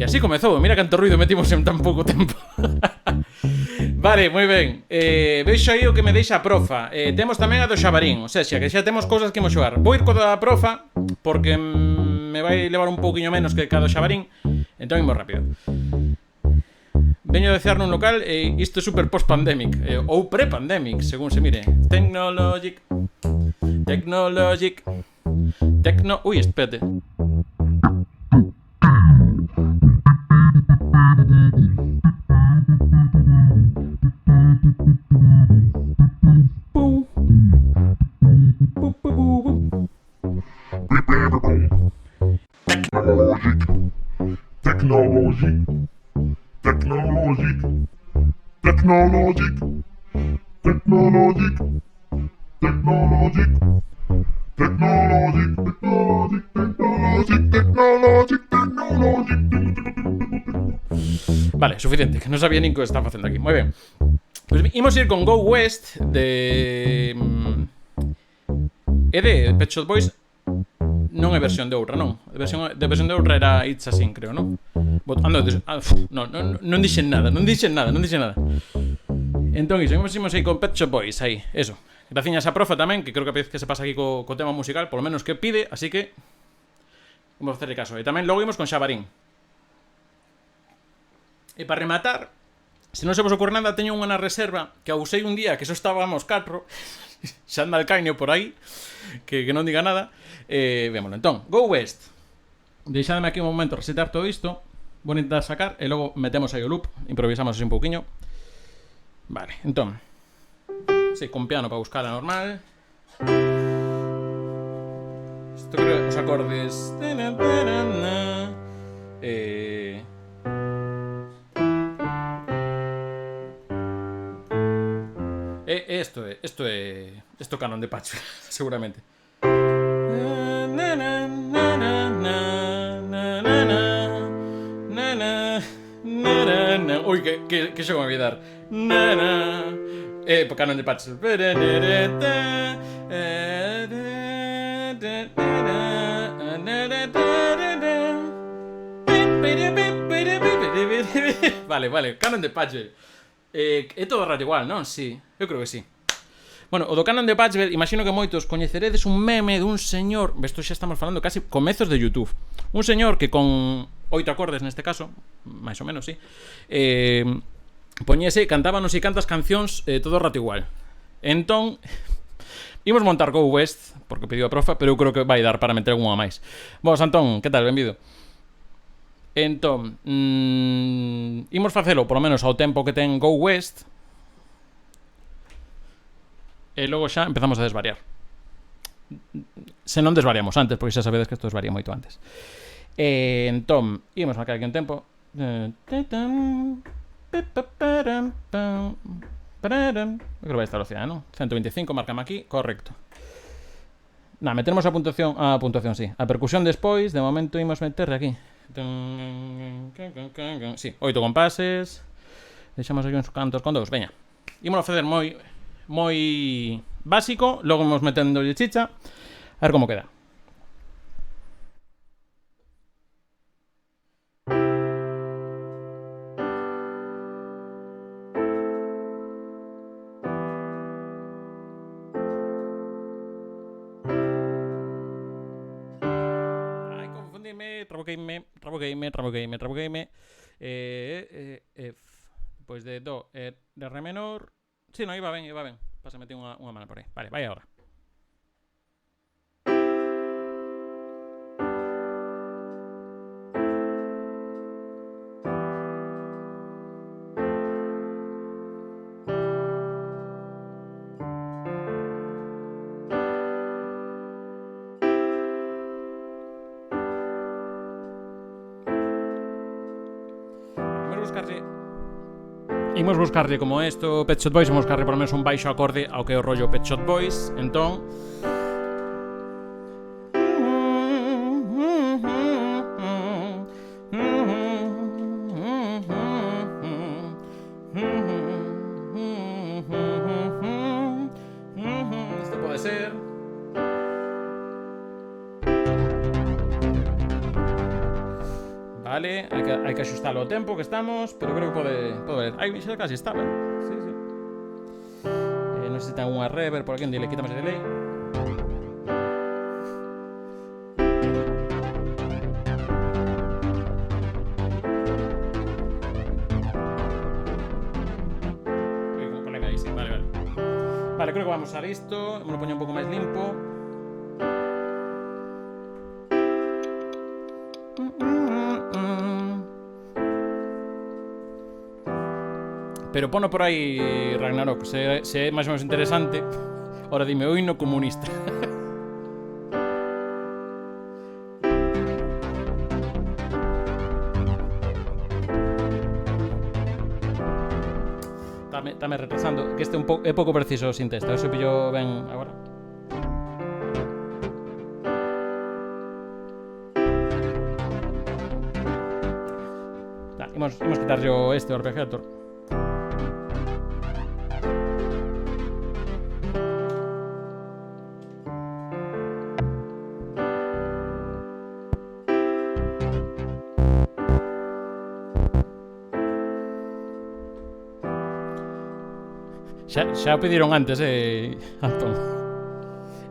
así comezou. Mira canto ruido metimos en tan pouco tempo. Vale, moi ben. Veixo aí o que me deixa a profa. Temos tamén a do Xabarín. O sea, que xa temos cousas que imos xogar. Vou ir co da profa porque me vai levar un pouquiño menos que cada do Xabarín. Entón imos rápido. Veño de cear nun local e isto é super post-pandemic ou pre-pandemic, según se mire. Technologic. Ui, espérate. Vale, suficiente, que non sabía nin que está facendo aquí. Moi ben. Pois imos ir con Go West de... É de Pet Shop Boys. Non é versión de outra, non. De versión de outra era It's a Sin, creo, non? Non dixen nada. Entón, imos aí con Pet Shop Boys, aí, eso. Graciñas a profa tamén, que creo que se pasa aquí co tema musical, polo menos que pide, así que vamos a hacerle caso. E tamén logo imos con Xabarín. E para rematar, se non se vos ocurre nada, teño unha na reserva que a usei un día que só estábamos 4. Xa anda el caño por aí, que non diga nada. Vémolo, entón, Go West. Deixadme aquí un momento resetar todo isto. Vou intentar sacar e logo metemos aí o loop. Improvisamos así un pouquiño. Vale, entón, sí, con piano para buscar a normal. Isto creo os acordes. Esto é Canon de Patchwork, seguramente. Ui, que xogo me vai dar. Canon de Patchwork. Vale, Canon de Patchwork. É todo rato igual, non? Sí, eu creo que sí. Bueno, o do Canon de Patchwork, imagino que moitos coñeceredes un meme dun señor, isto xa estamos falando casi comezos de YouTube. Un señor que con 8 acordes neste caso, máis ou menos, sí, poñese, cantábanos e cantas cancións todo o rato igual. Entón, imos montar Go West, porque pediu a profa, pero eu creo que vai dar para meter algunha máis. Vos, Antón, que tal? Benvido. Entón, imos facelo, polo menos ao tempo que ten Go West. E logo xa empezamos a desvariar. Se non desvariamos antes, porque xa sabedes que isto desvaría moito antes. Entón, imos marcar aquí un tempo. Eu creo que vai estar velocidade, non? 125, marcame aquí, correcto. Metemos a puntuación, sí. A percusión despois, de momento imos meterle aquí. Sí, 8 compases. Deixamos aquí uns cantos con 2, veña. Ímolo facer moi básico, logo vamos metendo chicha, a ver como queda. Ai, confundime, trabuqueime. Pois de do e de re menor. Sí, non, iba ben. Pásame unha mano por aí. Vale, vai agora. Imos buscarlle como isto Pet Shop Boys, imos buscarlle por lo menos un baixo acorde ao que é o rollo Pet Shop Boys. Entón, isto pode ser. Vale, hai que axustalo ao tempo que estamos, pero creo que pode ver. Ai, xa casi estaba. Sí. Non sei se ten unha reverb por aquí onde le quitamos el delay. Vale, creo que vamos a listo. Me lo poño un pouco máis limpo. Pero pono por aí Ragnarok, se é máis ou menos interesante. Ora dime, o himno comunista. Estame retrasando, que este é pouco preciso sin testa. Se pillo ben agora. Imos quitar yo este arpeggiator. Xa o pediron antes, Antón.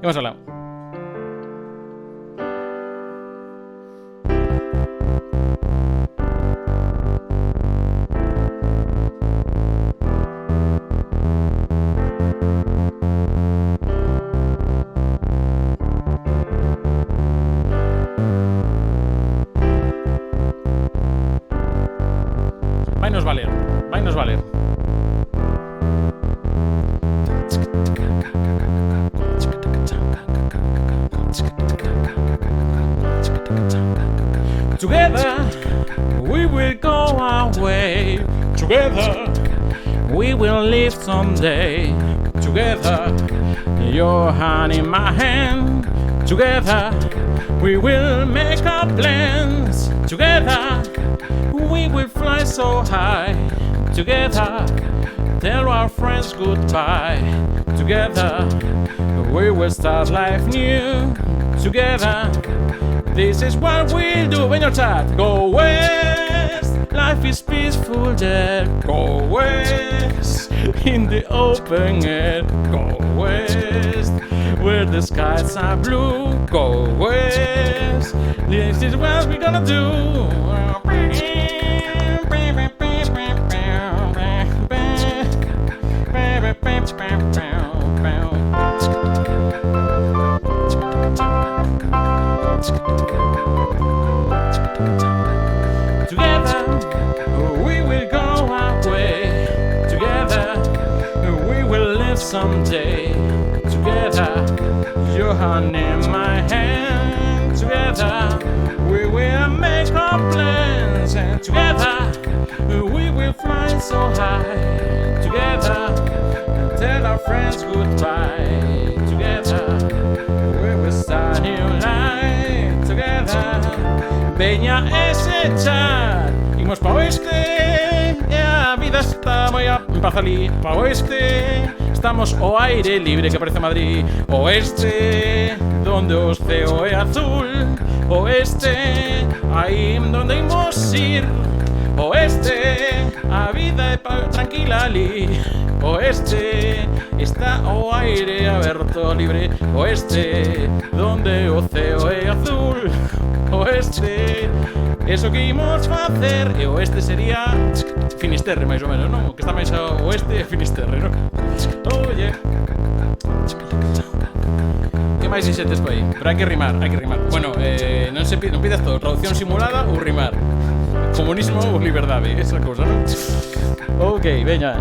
Imos alá. Vainos valer. Together we will go our way. Together we will live someday. Together, your hand in my hand. Together we will make our plans. Together we will fly so high. Together tell our friends goodbye. Together we will start life new. Together this is what we'll do. In your chat, go west. Life is peaceful there. Go west. In the open air. Go west. Where the skies are blue. Go west. This is what we're gonna do. Together we will go our way. Together we will live someday. Together, your hand in my hand. Together we will make our plans. And together we will fly so high. Together tell our friends goodbye. Together we will start new life. Together veña ese chat. Imos pa oeste. A vida está moi a ali pa oeste. Estamos ao aire libre que parece Madrid. Oeste, donde o ceo é azul. Oeste, aí donde imos ir. Oeste, a vida é tranquila ali. Oeste, está o aire aberto libre. Oeste, donde o ceo é azul. Oeste, eso que imos facer. E oeste sería Finisterre, máis ou menos, non? Que está máis ao oeste é Finisterre, non? Oye. Que máis dixetes por aí? Pero hai que rimar. Bueno, non pidas todo, traducción simulada ou rimar. Comunismo ou liberdade, esa cousa, non? Ok, veña.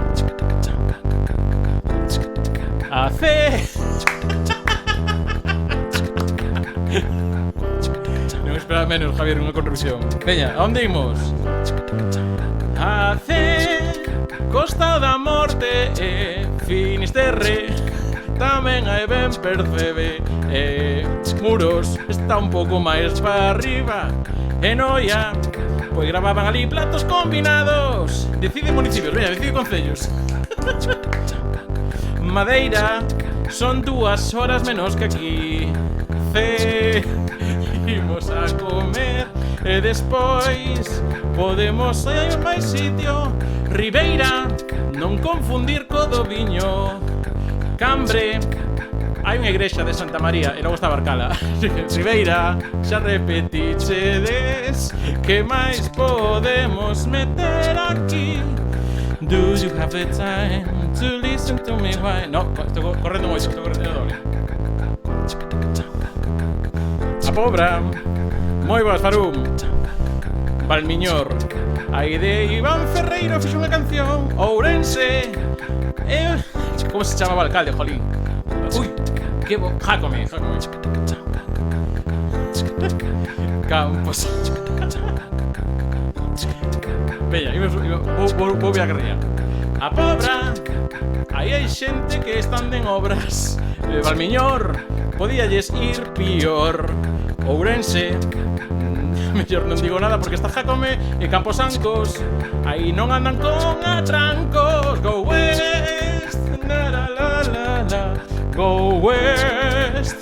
Non esperaba menos, Javier, unha contribución. Veña, a onde imos? Costa da Morte e Finisterre tamén hai ben percebe. Muros está un pouco máis para arriba. E Noia, pois gravaban ali platos combinados. Decide municipios, veña, decide concellos. Madeira, son 2 horas menos que aquí. Imos a comer E despois podemos ir a máis sitio. Ribeira, non confundir co do viño. Cambre, hai unha igrexa de Santa María e logo está Barcala. Ribeira, xa repetichedes. Que máis podemos meter aquí? Do you have the time to listen to me? Why? No, estou correndo moito, estou correndo doble. A Pobra, moi boas, Farum. Valmiñor, aí de Iván Ferreiro fixo unha canción. Ourense, como se chamaba o alcalde, jolín? Ui, que bo... Jácome. Campos. Veña, vou ver a carreira. A Pobra, aí hai xente que están en obras. Valmiñor, podíalles ir pior. Ourense, mellor non digo nada porque está Jácome e Camposancos. Aí non andan con atrancos. Go west, la la la la la. Go west,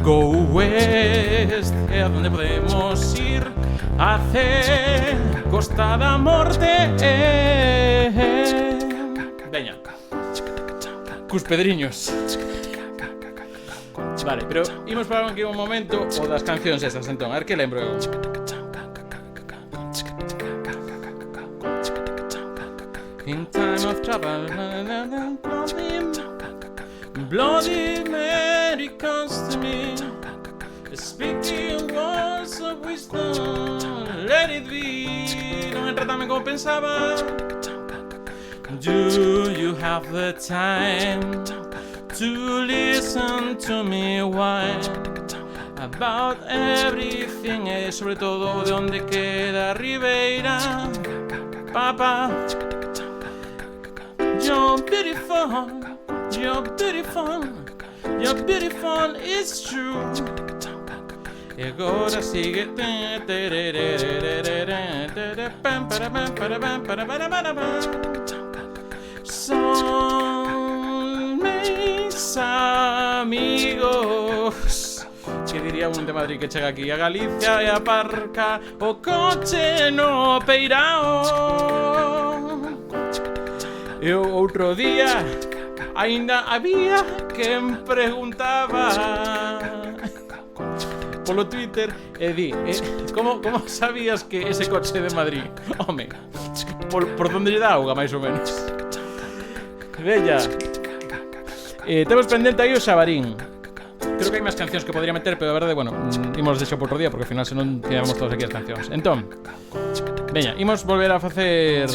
go west. É a donde podemos ir a hacer Costa da Morte. Veña, cus pedriños. Vale, pero imos para aquí un momento o das cancións esas, entón, a ver que lembro eu. In time of trouble, Bloody Mary comes to me, speaking words of wisdom, let it be. Non entra tamén como pensaba. Do you have the time to listen to me whine about everything, e sobre todo de onde queda Ribeira? Papa, you're beautiful, you're beautiful, you're beautiful, it's true. E agora sigue. Son mis amigos. Que diría un de Madrid que chega aquí a Galicia e aparca o coche no peirao. E o outro día aínda había quen preguntaba polo Twitter e di, como sabías que ese coche de Madrid? Home, por donde lle dá auga, máis ou menos. Bella. Temos pendente aí o Xabarín. Creo que hai máis cancións que podría meter, pero a verdade, bueno, imos deixar por outro día, porque ao final senón tiramos todos aquí as cancións. Entón, veña, imos volver a facer...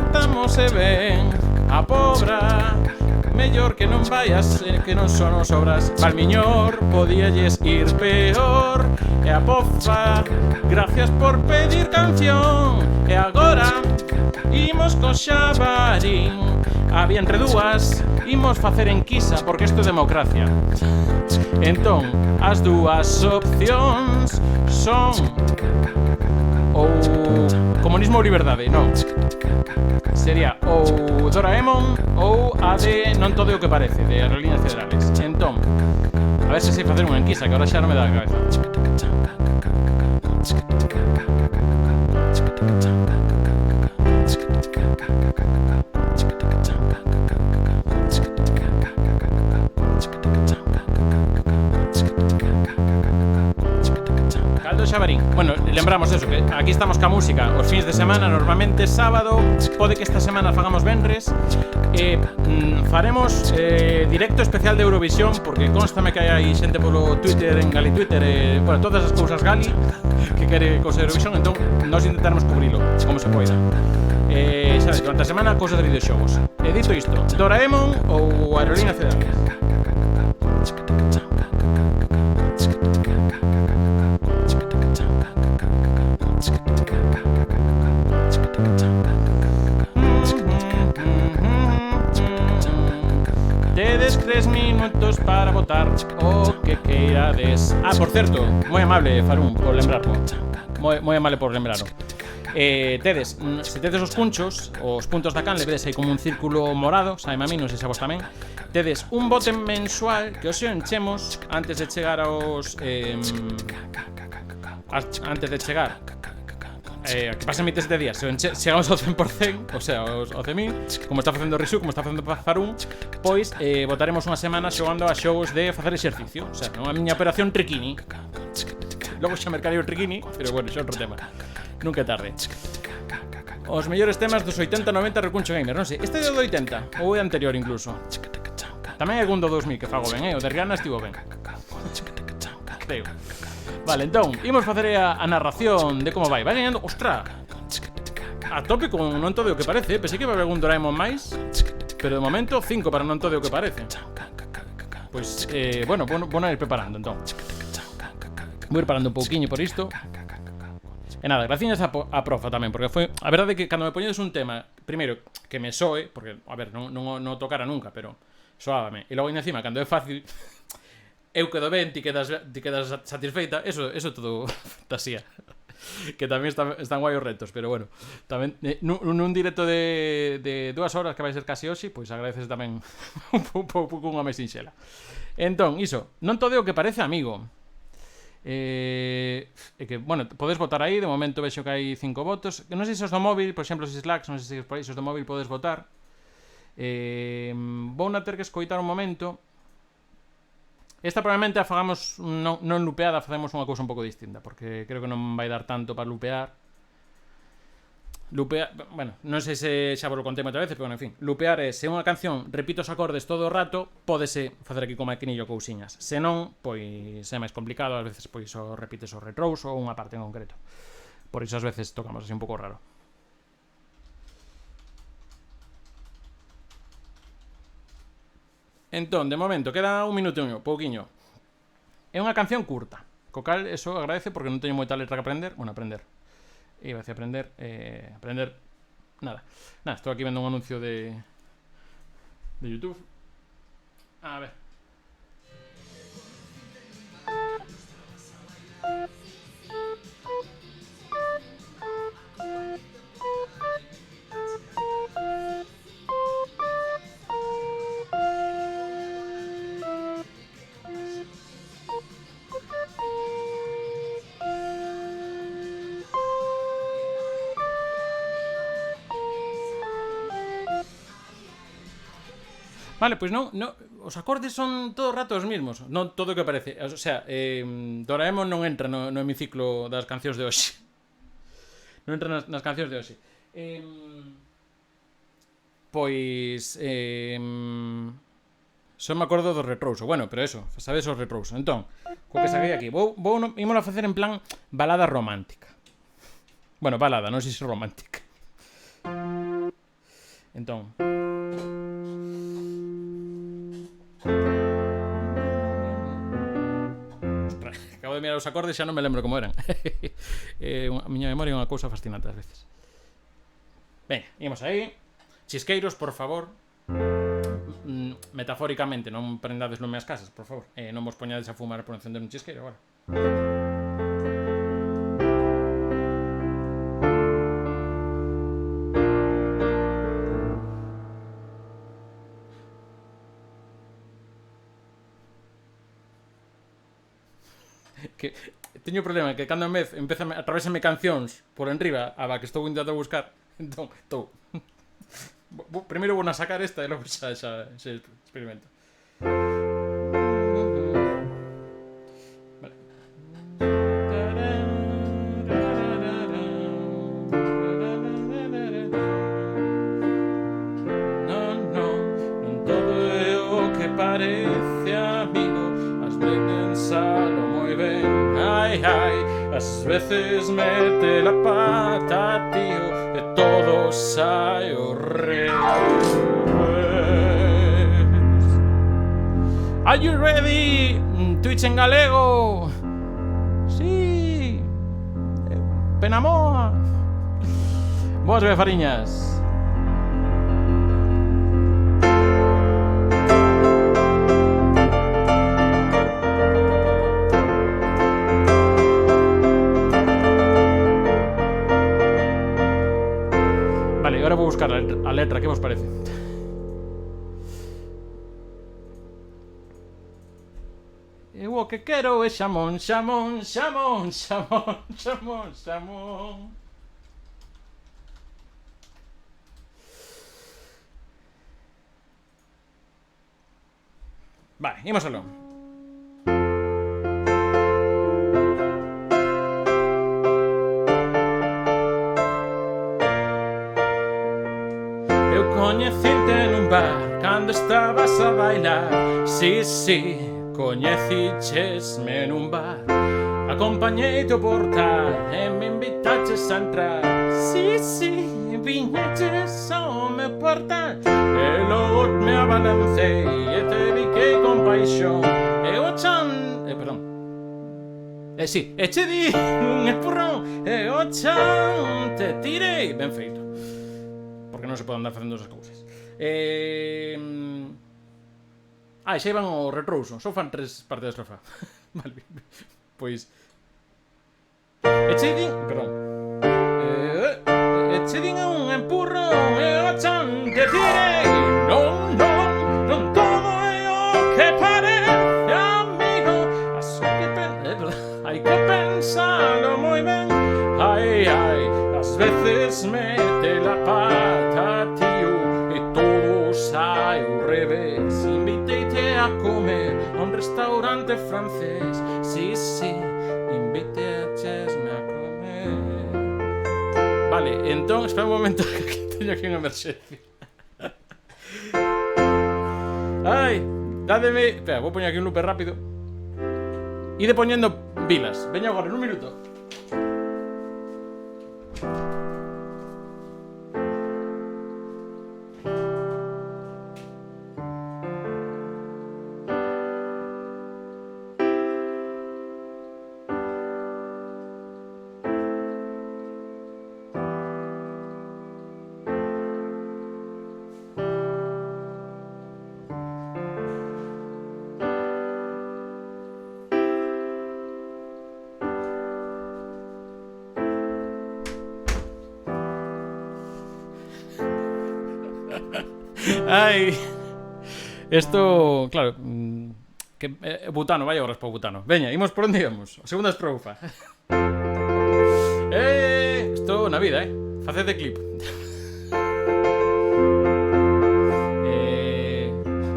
Estamos ben. A Pobra, mellor que non vayas, que non son os obras. Valmiñor, podíalles ir peor. E a Poza, gracias por pedir canción. E agora, imos co Xabarín. Había entre dúas, imos facer enquisa, porque isto é democracia. Entón, as dúas opcións son ou comunismo ou liberdade, non. Sería ou Doraemon ou a de Non todo o que parece, de Aerolíneas Federales. Entón, a ver se sei facer unha enquisa, que ahora xa non me dá a cabeza. Caldo Xabarín. Bueno, lembramos eso, que aquí estamos ca música os fins de semana, normalmente sábado, pode que esta semana fagamos venres. Faremos directo especial de Eurovisión, porque constame que hai xente polo Twitter, en Gali Twitter, bueno, todas as cousas Gali que quere cousa de Eurovisión, entón nós intentaremos cubrilo como se poida. Sabes, durante a semana cousas de videoxogos. E dito isto, Doraemon ou Aerolíneas Federales? Tedes 3 minutos para votar o que queirades. Por certo, moi amable, Farún, por lembrarlo. Moi amable por lembrarlo. Tedes, se tedes os punchos, os puntos da canle, vedes aí como un círculo morado, sabe a mí, non sei se a vos tamén. Tedes un bote mensual que os enchemos antes de chegar aos antes de chegar que pasen 27 días. Se chegamos ao 100%, o sea, aos 11.000, como está facendo Risu, como está facendo Pazarún, pois botaremos unha semana xogando a xogos de facer exercicio. O sea, a miña operación Triquini. Logo xa mercaría o Triquini, pero bueno, xa é outro tema. Nunca é tarde. Os mellores temas dos 80-90 Recuncho Gamer. Non sei, este é do 80 ou é anterior incluso. Tamén hai algún do 2000 que fago ben, o de Rihanna estivo ben. Creo. Vale, entón, imos facer a narración de como vai. Vai gañando, ostra, a tope con non todo o que parece. Pensei que iba a haber algún Doraemon máis, pero de momento 5 para non todo o que parece. Pois, bueno, vou ir preparando, entón. Vou ir parando un pouquiño por isto. E nada, gracias a profa tamén, porque foi... A verdade é que cando me poñedes un tema, primeiro, que me soe, porque, a ver, non tocara nunca, pero soábame. E logo encima, cando é fácil... Eu quedo ben, ti quedas satisfeita. Eso todo fantasía. Que tamén están guai os retos. Pero bueno, tamén nun directo de 2 horas que vai ser casi hoxe, pois agradeces tamén un pouco unha máis sinxela. Entón, iso, non todo o que parece, amigo. E que, bueno, podes votar aí. De momento vexo que hai 5 votos. Non sei se os do móvil, por exemplo, se Slack, non sei se por aí, se os do móvil podes votar. Vou na ter que escoitar un momento. Esta probablemente a fagamos non lupeada, facemos unha cousa un pouco distinta, porque creo que non vai dar tanto para lupear. Bueno, non sei se xa vos lo contei moitas veces, pero bueno, en fin, lupear é se unha canción repite os acordes todo o rato, pódese facer aquí con maquinillo cousiñas. Se non, pois é máis complicado, ás veces pois o repites os retros ou unha parte en concreto. Por iso ás veces tocamos así un pouco raro. Entón, de momento, queda un minuto pouquiño. É unha canción curta, co cal eso agradece porque non teño moita letra que aprender. Bueno, aprender. Iba a decir aprender. Aprender. Nada, estou aquí vendo un anuncio de YouTube. A ver. Vale, pois non, os acordes son todo o rato os mismos. Non todo o que parece. O sea, Doraemon non entra no hemiciclo das cancións de hoxe. Non entra nas cancións de hoxe. Pois só me acordo dos retrouso. Bueno, pero eso, sabes os retrouso. Entón, co que saquei aquí, ímolo a facer en plan balada romántica. Bueno, balada, non sei se romántica. Entón, acabo de mirar os acordes e xa non me lembro como eran. A miña memoria é unha cousa fascinante ás veces. Veña, imos aí. Chisqueiros, por favor. Metafóricamente, non prendades lume as casas, por favor. Non vos poñades a fumar por encender un chisqueiro agora. Que teño problema que cando en vez atravésame cancións por enriba a que estou intentando buscar. Entón, estou primeiro vou a sacar esta e logo xa experimento. Vale. Non todo é o que parece, amigo. Has de pensalo moi ben. Ai, ás veces mete la pata, tío, e todo sai ao revés. Are you ready? Twitch en galego. Sí. Penamoa. Boas befariñas. letra, que vos parece? Eu o que quero é xamón, xamón, xamón, xamón, xamón, xamón. Vale, imos aló. Eu coñecinte nun bar cando estabas a bailar. Sí, sí, coñecichesme nun bar. Acompañeite ao portal e me invitaches a entrar. Sí, sí, viñeches ao meu portal. E logo me abalancei e te biquei con paixón. E o chan... perdón. Sí, e che di un empurrón. E o chan te tirei. Ben feito. Porque non se pode andar facendo esas cousas. Xa iban o retrouso. Só fan 3 partes da estrofa. Vale. Pois... Eche din... Perdón. Eche din un empurrón e o chan te tirei. Non, non, non todo é o que parece, amigo. Hai que pensalo moi ben. Ai, ai, ás veces mete la pata, tío, e todo sai ao revés. Inviteite a comer a un restaurante francés. Sí, sí, invitechesme a comer. Vale, entón, espera un momento que aquí teño aquí unha emerxencia. Ai, dádeme... Espera, vou poñer aquí un looper rápido. Ide poñendo vilas. Veña agora, nun minuto. Ai, esto, claro, que butano, vai horas para o butano. Veña, imos por onde íamos. A segunda estrofa. Esto na vida, facede clip.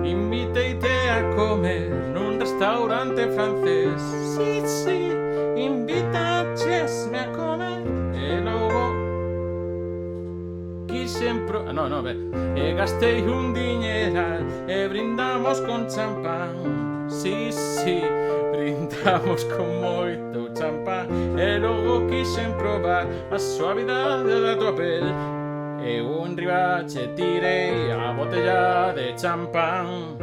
Inviteite a comer nun restaurante francés. Sí, sí, invitachesme a comer. E logo quixen no, a ver. E gastei un diñeral e brindamos con champán. Sí, sí, brindamos con moito champán. E logo quixen probar a suavidade da tua pel. E un riba che tirei a botella de champán.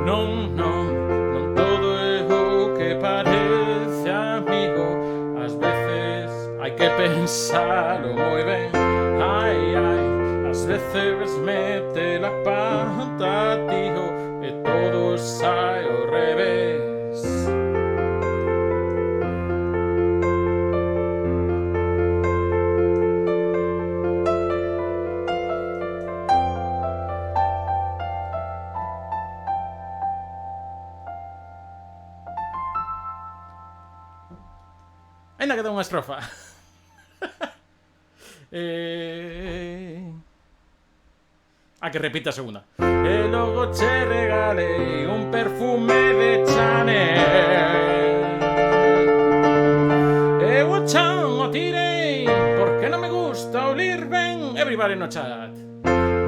Non, non, non todo é o que parece, amigo. Ás veces hai que pensalo moi ben. Ai, ai, ás veces mete la pata, tío, e todo sai ao revés. Ainda queda unha estrofa. Que repita a segunda. E logo che regalei un perfume de Chanel. E o chan o tirei porque non me gusta olir ben. Everybody no chat.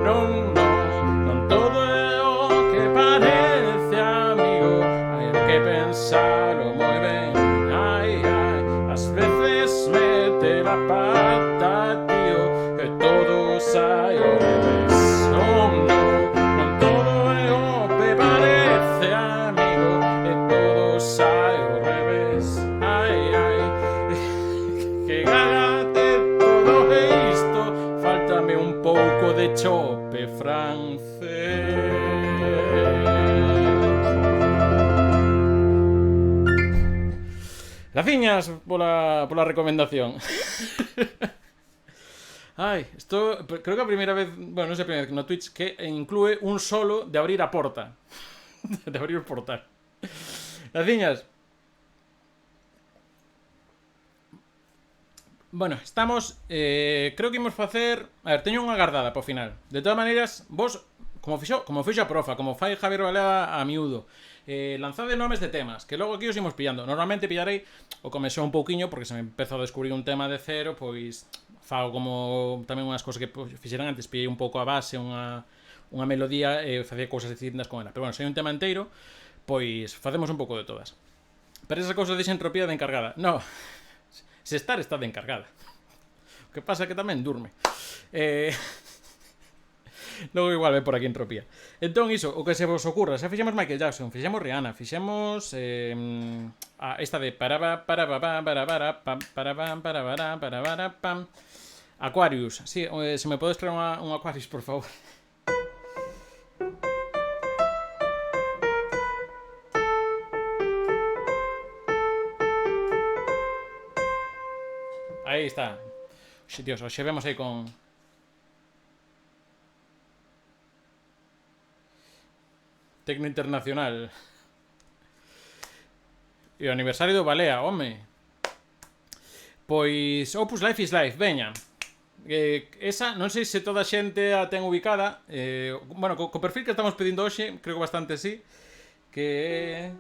Non, non, non todo é o que parece, amigo. Hai que pensalo moi ben. Ai, ai, ás veces mete la pata, tío, e todo sai ao revés. Non todo é o que parece, amigo, e todo sai ao revés. Ai, ai, que gánate todo isto. Fáltame un pouco de chope francés. Graciñas pola recomendación. Ai, isto creo que a primeira vez, bueno, non sei a primeira vez no Twitch que inclúe un solo de abrir a porta. De abrir o portal. Graciñas. Bueno, estamos, creo que imos facer, a ver, teño unha gardada po final. De todas maneiras, vos como fixo a profa, como fai Javier Valea a miúdo, lanzade nomes de temas, que logo aquí os imos pillando. Normalmente pillarei o comezou un pouquiño, porque se me empezo a descubrir un tema de cero, pois fago como tamén unhas cosas que fixeran antes, pillei un pouco a base, unha melodía e facía cousas distintas con ela. Pero bueno, se hai un tema inteiro, pois facemos un pouco de todas. Pero esa cousa de entropía de encargada. No, se está de encargada. O que pasa é que tamén durme. Logo igual ve por aquí entropía. Entón iso, o que se vos ocurra. Xa fixemos Michael Jackson, fixemos Rihanna, fixemos esta de pam. Aquarius. Sí, se me podes traer un Aquarius, por favor. Aí está. Dios, os vemos aí con... Tecno internacional. E o aniversario do Balea, home. Pois Opus Life is Life, veña. Esa, non sei se toda a xente a ten ubicada. Bueno, co perfil que estamos pedindo hoxe, creo que bastante sí. Que...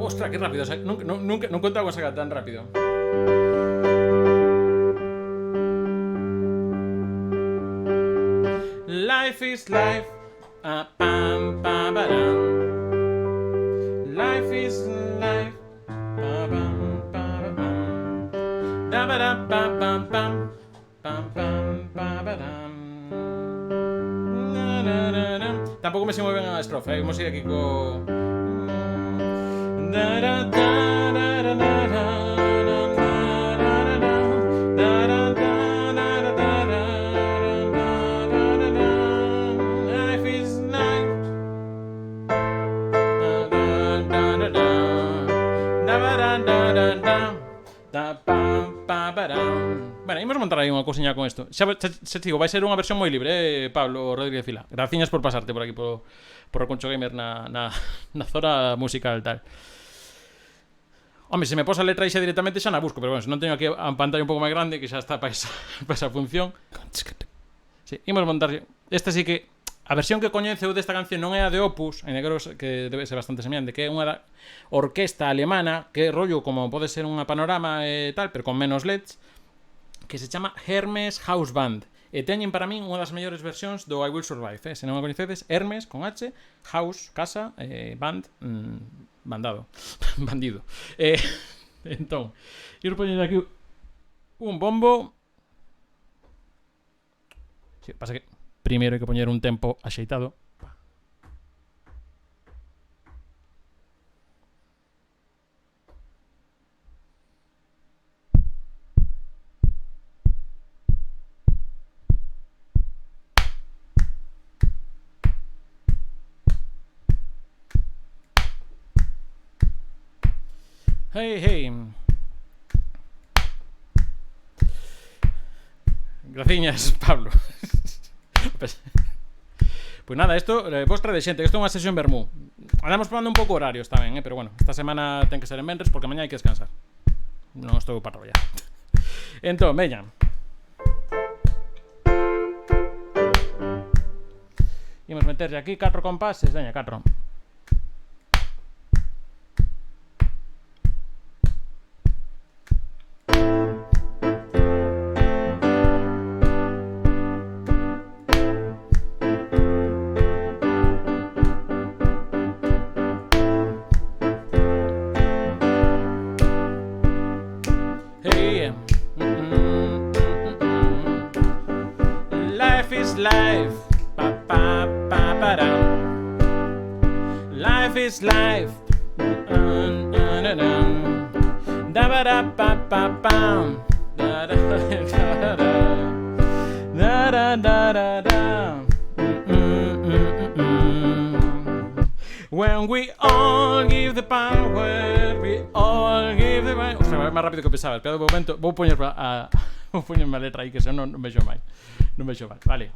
Ostras, qué rápido. O sea, nunca contaba con sacar tan rápido. Life is life. Pam, pam, pam. Life is life. Pam, pam, pam. Da, ba, da, pam, pam, pam. Pam, pam, pam, pam. Tampoco me sé muy bien a la estrofa. Vamos a ir aquí con... Bueno, imos montar aí unha cousiña con isto. Xa digo, vai ser unha versión moi libre, Pablo Rodríguez Fila. Graciñas por pasarte por aquí por o Concho Gamer na zona musical tal. Home, se me posa a letra aí xa directamente xa na busco, pero bueno, se non teño aquí a pantalla un pouco máis grande, que xa está para esa función. Sí, imos montar. Esta sí que a versión que coñeceu desta canción non é a de Opus, en negro, que debe ser bastante semellante, que é unha orquesta alemana, que é rollo como pode ser unha panorama e tal, pero con menos LEDs, que se chama Hermes House Band. E teñen para min unha das mellores versións do I Will Survive, se non a coñecedes, Hermes con H, House, casa, Band, bandado, bandido. Entón, ir poñendo aquí un bombo. Sí, pasa que primeiro hai que poñer un tempo axeitado. Hey, hey. Graciñas, Pablo. Pois nada, isto vos trae de xente, que isto é unha sesión vermú. Andamos probando un pouco horarios tamén, pero bueno, esta semana ten que ser en venres porque mañá hai que descansar. Non estou para rollar. Entón, veña. Imos meterlle aquí 4 compases, veña, 4. Life, pa pa pa pa da. Life is life, da ba da pa pa pa. da da da. When we all give the power, we all give the power. O sea, vai máis rápido que pensaba. Espera un momento, vou poñerme a letra aí, que senón non vexo máis. Non vexo máis. Vale.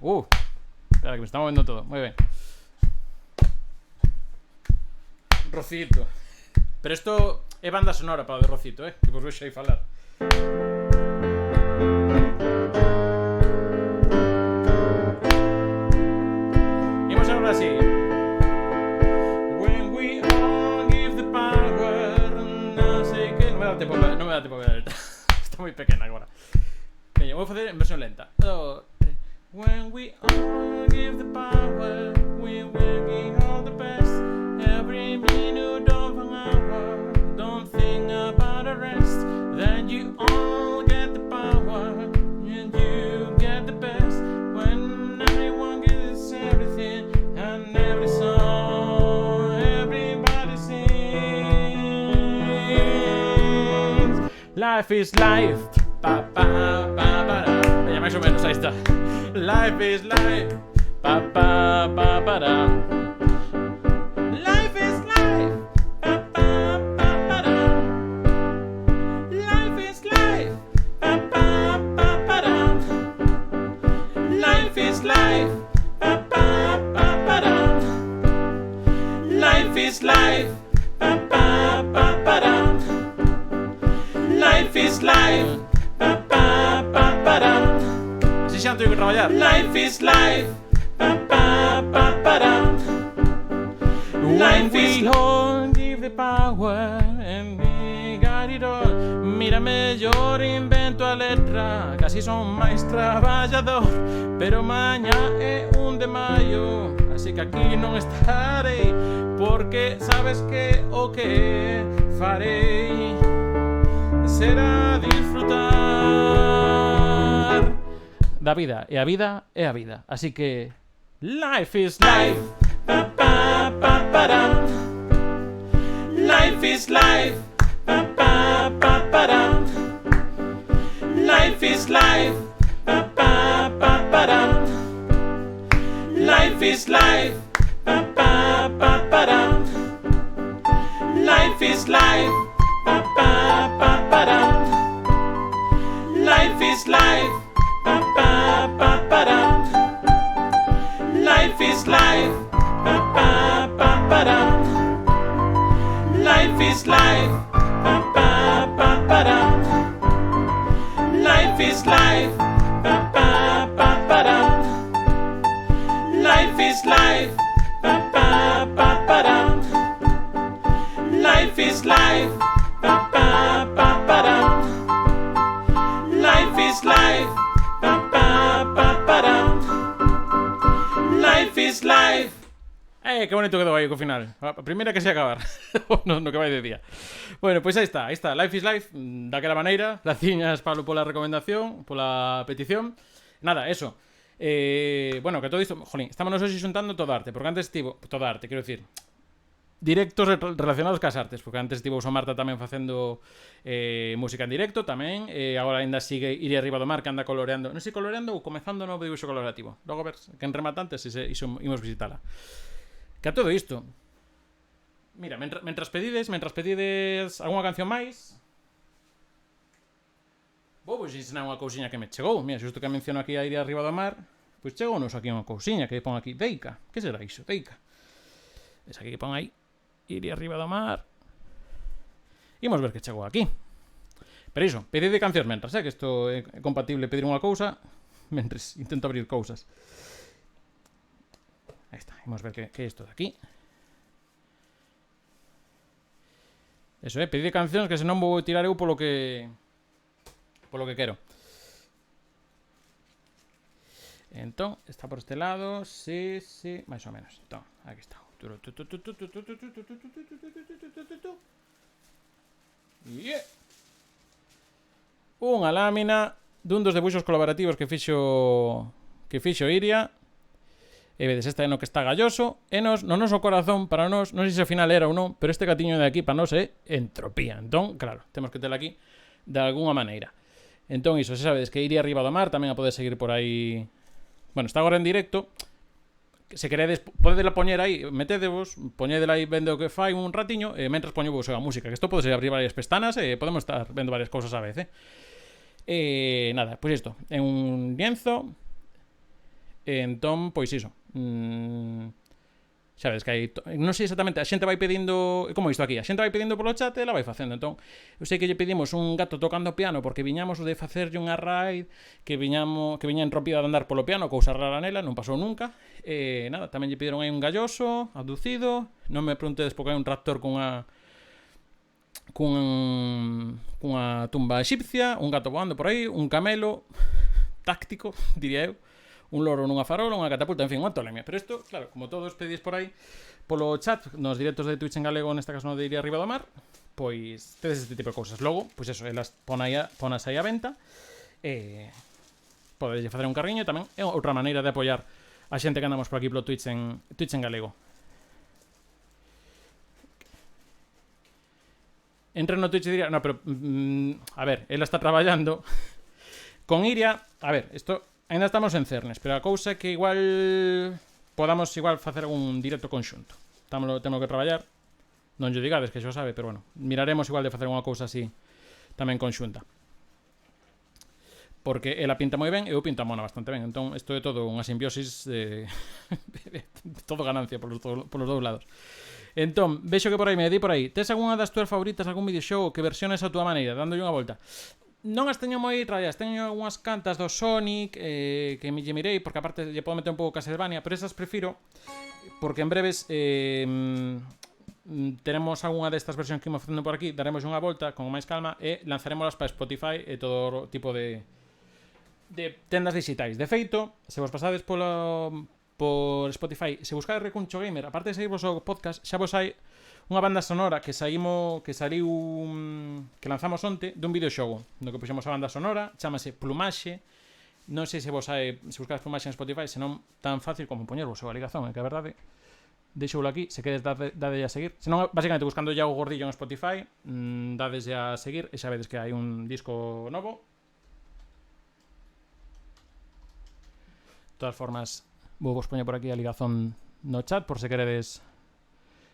Espera, que me está movendo todo. Moi ben. Rocito. Pero isto é banda sonora para o de Rocito, que vos vexo aí falar. Imos agora así. When we all give the power, no sei que... Non me dá tempo a ver a letra. Está moi pequena agora. Veña, vou facer en versión lenta. When we all give the power, we will give all the best. Every minute of an hour, don't think about the rest. Then you all get the power, and you get the best. When everyone gives everything, and every song, everybody sings. Life is life, pa pa pa pa da. Ya máis ou menos, aí está. Life is life, pa pa pa pa da. Life is life, pa pa pa pa da. Life is life, pa pa pa pa da. Life is life, pa pa pa pa da. Life is life, pa pa pa pa da. Life is life, pa pa pa pa da. Así xa non teño que traballar. Life is life, pa pa pa pa da. Life is all, give the power and we got it all. Mira, mellor invento a letra, casi son máis traballador. Pero mañá é 1 de maio, así que aquí non estarei, porque sabes que o que farei será disfrutar da vida, e a vida é a vida. Así que life is life, pa pa pa pa da. Life is life, pa pa pa pa da. Life is life, pa pa pa pa da. Life is life, pa pa pa pa da. Life is life, pa pa pa pa da. Life is life, pa pa pa pa da. Life is life, pa pa pa pa da. Life is life, pa pa pa pa da. Life is life, pa pa pa pa da. Life is life, pa pa pa pa da. Life is life, pa pa pa pa da. Life is life, pa pa pa pa da. Life is life. Que bonito quedou aí co final. A primeira que se acabar. no que vai de día. Bueno, pois aí está. Life is life, daquela maneira. Graciñas, Pablo, pola recomendación, pola petición. Nada, eso. Bueno, que todo isto, jolín, estámonos hoxe xuntando toda arte, porque antes estivo, toda arte, quero dicir, directos relacionados cas artes, porque antes estivo o Marta tamén facendo música en directo tamén, agora ainda sigue Iria Arriba do Mar, que anda coloreando, non sei coloreando ou comezando o novo dibuixo colorativo, logo ver que en rematantes iso imos visitala. Que a todo isto, mira, mentras pedides algunha canción máis, vos ensinar unha cousiña que me chegou. Mira, xusto que menciono aquí a Iria Arriba do Mar, pois chegounos aquí unha cousiña que pon aquí Deica. Que será iso? Deica. Esa que pon aí Iria Arriba do Mar. Imos ver que chegou aquí. Pero iso, pedid de cancións mentras, que isto é compatible pedir unha cousa mentres intento abrir cousas. Aí está, imos ver que é isto de aquí. Eso, pedid de cancións, que senón vou tirar eu polo que quero. Entón, está por este lado. Sí, máis ou menos. Entón, aquí está. Yeah. Unha lámina dun dos debuxos colaborativos que fixo Iria. E vedes, este é no que está galloso. E no noso corazón, para nós, non sei se ao final era ou non, pero este gatiño de aquí para nós é entropía. Entón, claro, temos que tela aquí de alguna maneira. Entón, iso, se sabedes que Iria Arriba do Mar tamén a podes seguir por aí. Bueno, está agora en directo. Se queredes, podedela poñer aí, metedevos, poñedela aí vendo o que fai un ratiño, e mentras poño vos a música, que isto pode ser abrir varias pestanas e podemos estar vendo varias cousas a vez, nada, pois isto, é un lienzo, entón, pois iso. Sabes que hai, non sei exactamente, a xente vai pedindo, como isto aquí, a xente vai pedindo polo chat e ela vai facendo. Entón, eu sei que lle pedimos un gato tocando piano porque viñamos de facerlle unha raid que viña entrompida de andar polo piano, cousa rara nela, non pasou nunca. Nada, tamén lle pediron aí un galloso abducido, non me preguntedes porque hai un raptor cunha tumba egipcia, un gato voando por aí, un camelo táctico, diría eu, un loro nunha farola, unha catapulta, en fin, unha tolemia. Pero isto, claro, como todos pedís por aí, polo chat, nos directos de Twitch en galego, nesta caso non diría Arriba do Mar, pois tedes este tipo de cousas. Logo, pois eso, elas ponas aí a venta, podelle facer un carriño, tamén é outra maneira de apoiar a xente que andamos por aquí polo Twitch en galego. Entre no Twitch e diría, no, pero a ver, ela está traballando con Iria, a ver, isto ainda estamos en cernes, pero a cousa é que igual podamos facer algún directo conxunto. Temos que traballar. Non lle digades que xo sabe, pero bueno, miraremos igual de facer unha cousa así tamén conxunta. Porque ela pinta moi ben e eu pinto a mona bastante ben. Entón, isto é todo unha simbiosis de todo ganancia polos dous lados. Entón, vexo que por aí me di por aí. Tes algunha das túas favoritas, algún videoxogo que versiones a túa maneira, dándolle unha volta? Non as teño moi traídas, teño algunhas cantas do Sonic que me lle mirei, porque aparte lle podo meter un pouco Castlevania, pero esas prefiro porque en breves teremos algunha destas versións que imos facendo por aquí, daremos unha volta con máis calma e lanzarémolas para Spotify e todo tipo de tendas digitais. De feito, se vos pasades por Spotify, se buscades Recuncho Gamer, aparte de seguirvos o podcast, xa vos hai unha banda sonora que saliu que lanzamos onte dun videoxogo no que puxemos a banda sonora, chamase Plumaxe. Non sei se vos hai, se buscades Plumaxe en Spotify, senón tan fácil como poñervos a ligazón, que a verdade deixoulo aquí, se queres dade a seguir, senón basicamente buscando Iago Gordillo en Spotify, dades a seguir e xa vedes que hai un disco novo. De todas formas, vos poñer por aquí a ligazón no chat por se queredes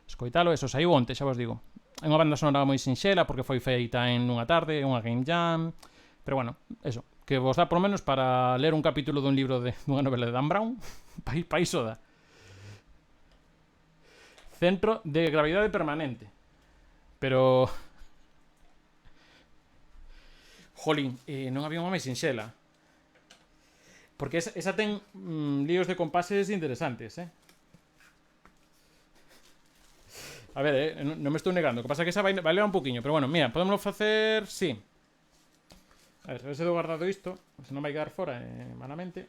escoitalo. Eso saiu onte, xa vos digo. É unha banda sonora moi sinxela porque foi feita en unha tarde, unha game jam. Pero bueno, eso, que vos dá por lo menos para ler un capítulo dun libro dunha novela de Dan Brown. Pa iso dá. Centro de gravidade permanente. Pero jolín, non había unha máis sinxela. Porque esa ten líos de compases interesantes, A ver, non me estou negando. O que pasa é que esa vai levar un poquinho. Pero bueno, mira, podémoslo facer... Sí. A ver, se dou guardado isto, se non vai quedar fora, malamente.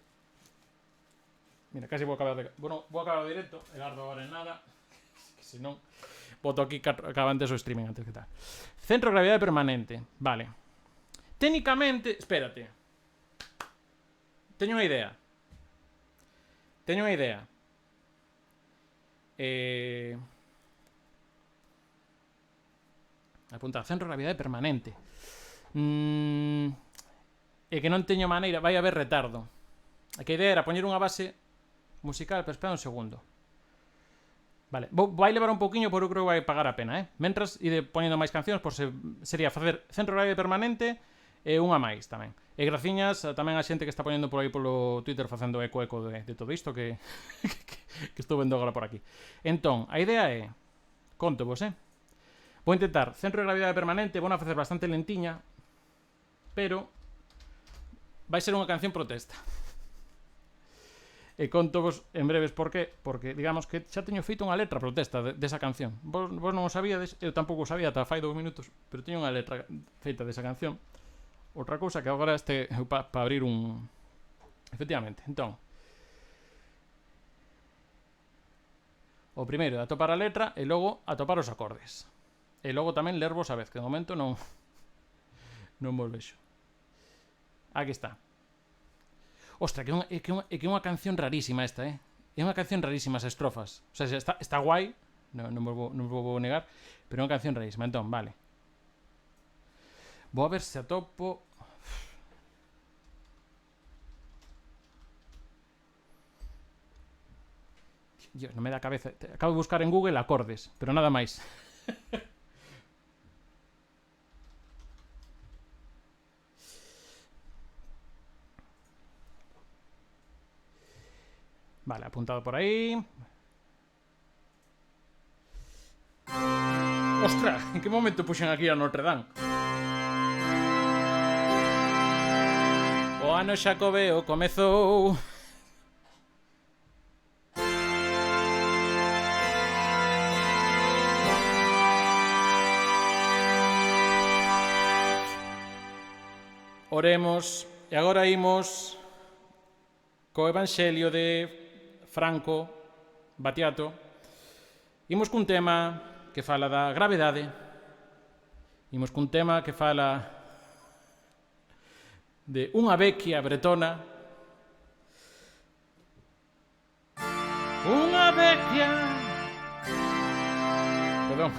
Mira, casi vou acabar o directo. E guardo agora en nada. Que se non... Boto aquí acabantes o streaming antes que tal. Centro de gravidade permanente. Vale. Técnicamente... Espérate. Teño unha idea. Apuntar, centro de gravidade permanente. E que non teño maneira, vai haber retardo. A que idea era poñer unha base musical, pero espera un segundo. Vale, vai levar un poquinho, pero eu creo que vai pagar a pena, Mentras ide poñendo máis cancións, por sería facer centro de gravidade permanente e unha máis tamén. E graciñas tamén a xente que está poñendo por aí polo Twitter facendo eco de todo isto que estou vendo agora por aquí. Entón, a idea é, conto vos, vou intentar centro de gravidade permanente, vou a facer bastante lentiña, pero vai ser unha canción protesta. E conto vos en breves por qué, porque digamos que xa teño feito unha letra protesta desa canción. Vos non o sabíades, eu tampouco o sabía ata fai 2 minutos, pero teño unha letra feita desa canción. Outra cousa que agora para abrir un... Efectivamente, entón, o primeiro é atopar a letra e logo atopar os acordes. E logo tamén lervos a vez, que de momento non vos vexo. Aquí está. Ostra, é que é unha canción rarísima esta, É unha canción rarísima as estrofas. O sea, está guai, non vou negar, pero é unha canción rarísima. Entón, vale. Vou a ver se atopo... Dios, non me dá a cabeza. Acabo de buscar en Google acordes, pero nada máis. Vale, apuntado por aí. Ostras, en que momento puxen aquí a Notre Dame? O ano xacobeo comezou. Oremos, e agora imos co Evangelio de Franco Battiato. Imos cun tema que fala da gravedade. Imos cun tema que fala de unha vecchia bretona. Unha vecchia... Perdón.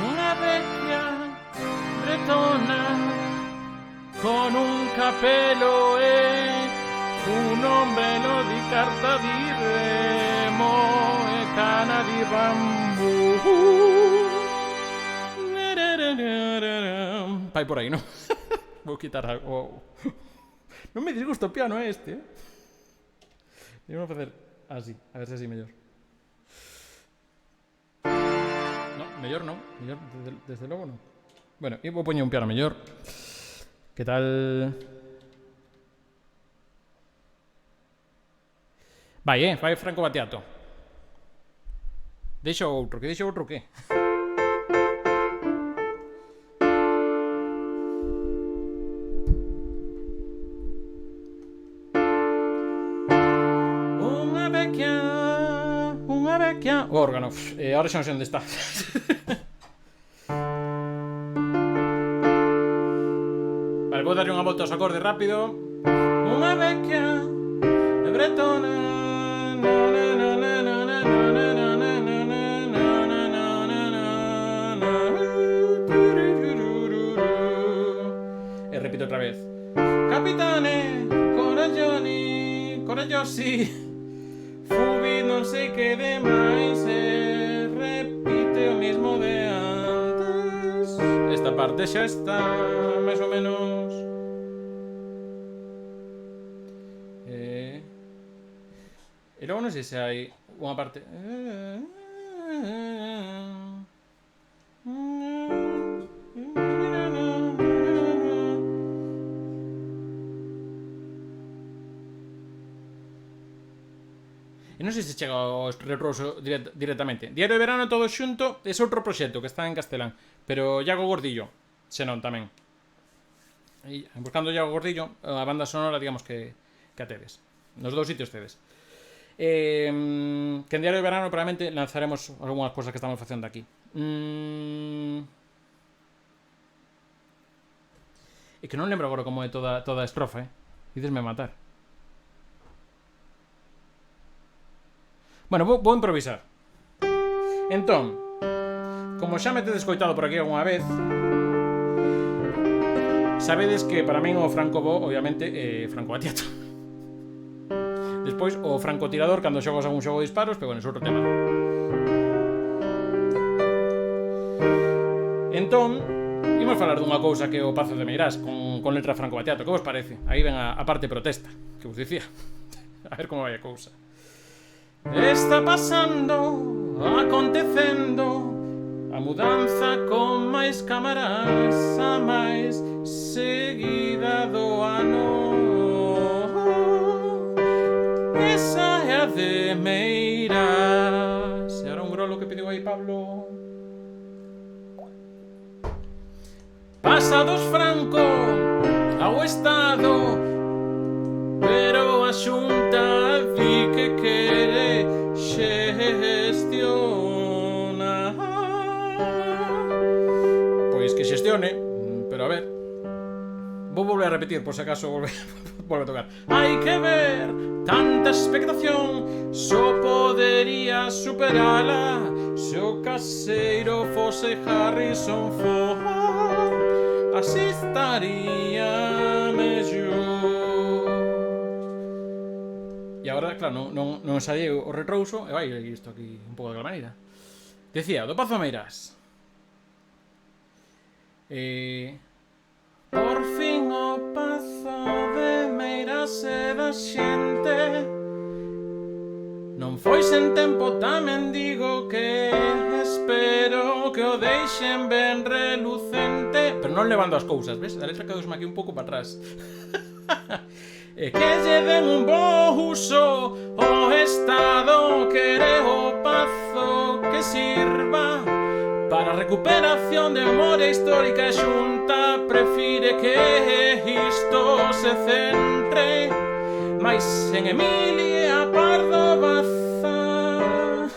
Unha vecchia bretona con un capello e un ombelo di carta di remo e cana di bambù. Vai por aí, ¿no? Vou quitar algo. Non me disgusta o piano este, eh? Vamos a facer así, a ver se así mellor. No, mellor non, mellor desde logo non. Bueno, e vou poñer un piano mellor. Que tal? Vai Franco Battiato. Deixa outro que? Unha vecchia... O órgano, ahora xa non sei onde está. Vale, vou darlle unha volta aos acordes rápido. Unha vecchia bretona. E repito outra vez. Capitane, coraggiosi, fubi non sei que demais e repite o mismo de antes. Esta parte xa está máis ou menos. E logo non sei se hai unha parte... E non sei se chega ao Reproso directamente. Diario de Verano todo xunto é outro proxecto que está en castelán, pero Iago Gordillo, senón tamén. E buscando Iago Gordillo, a banda sonora, digamos que a tedes. Nos dous sitios tedes. Que en Diario de Verano probablemente lanzaremos algunhas cosas que estamos facendo aquí. E que non lembro agora como é toda a estrofa, Dicesme matar. Bueno, vou improvisar. Entón, como xa me tedes escoitado por aquí algunha vez, sabedes que para min o Franco bo, obviamente, é Franco Battiato. Despois, o francotirador cando xogas algún xogo de disparos, pero bueno, é outro tema. Entón, imos falar dunha cousa que é o Pazo de Meirás con letra Franco Battiato. Que vos parece? Aí ven a parte protesta que vos dicía. A ver como vai a cousa. Está pasando, acontecendo a mudanza con máis cámaras a máis seguida do ano. Esa é a de Meirás. E ahora un grolo que pediu aí Pablo. Pasados Franco ao Estado, pero a Xunta di que quere xestionar. Pois que xestione, pero a ver. Vou volver a repetir, por se acaso volve a tocar. Hai que ver tanta expectación, só podería superala se o caseiro fose Harrison Ford. Así estaría mellor. E agora, claro, non ensaiei o retrouso e vai isto aquí un pouco daquela maneira. Decía, do Pazo Meirás. Por fin o Pazo de Meirás e da xente non foi sen tempo, tamén digo que espero que o deixen ben relucente, pero non levando as cousas, ves? A letra quedou aquí un pouco para atrás. E que lle den un bo uso o Estado, quere o Pazo que sirva para a recuperación de memoria histórica. E Xunta prefire que isto se centre máis en Emilia Pardo Bazán.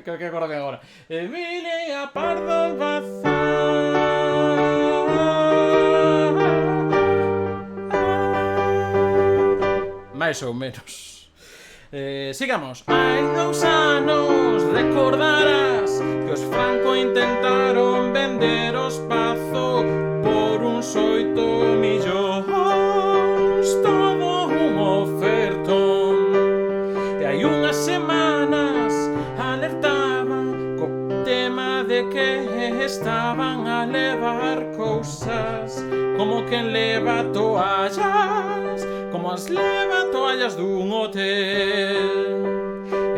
Que acorde agora. Emilia Pardo Bazán. Máis ou menos. Sigamos. Hai 2 anos recordarás que os Franco intentaron vender os Pazo por uns 8 millóns. Todo un ofertón. E hai unhas semanas alertaban co tema de que estaban a levar cousas como quen leva toallas, como as leva toallas dun hotel.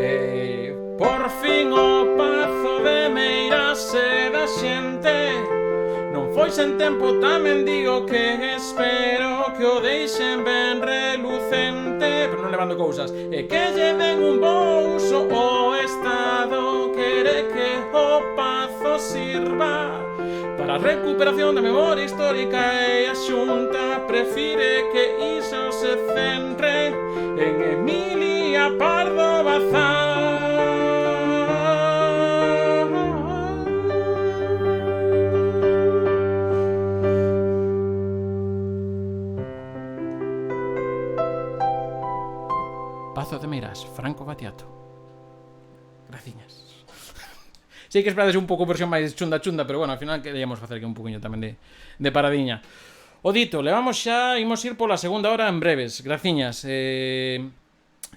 E por fin o Pazo de Meirás e da xente non foi sen tempo, tamén digo que espero que o deixen ben relucente, pero non levando cousas. E que lle den un bo uso o Estado, quere que o Pazo sirva para a recuperación da memoria histórica. E a Xunta prefire que iso se centre en Emilia Pardo Bazán. Pazo de Meirás, Franco Battiato. Graciñas. Sei que esperades un pouco versión máis chunda, pero bueno, ao final queríamos facer aquí un poquinho tamén de paradiña. O dito, levamos xa, imos ir pola segunda hora en breves. Graciñas.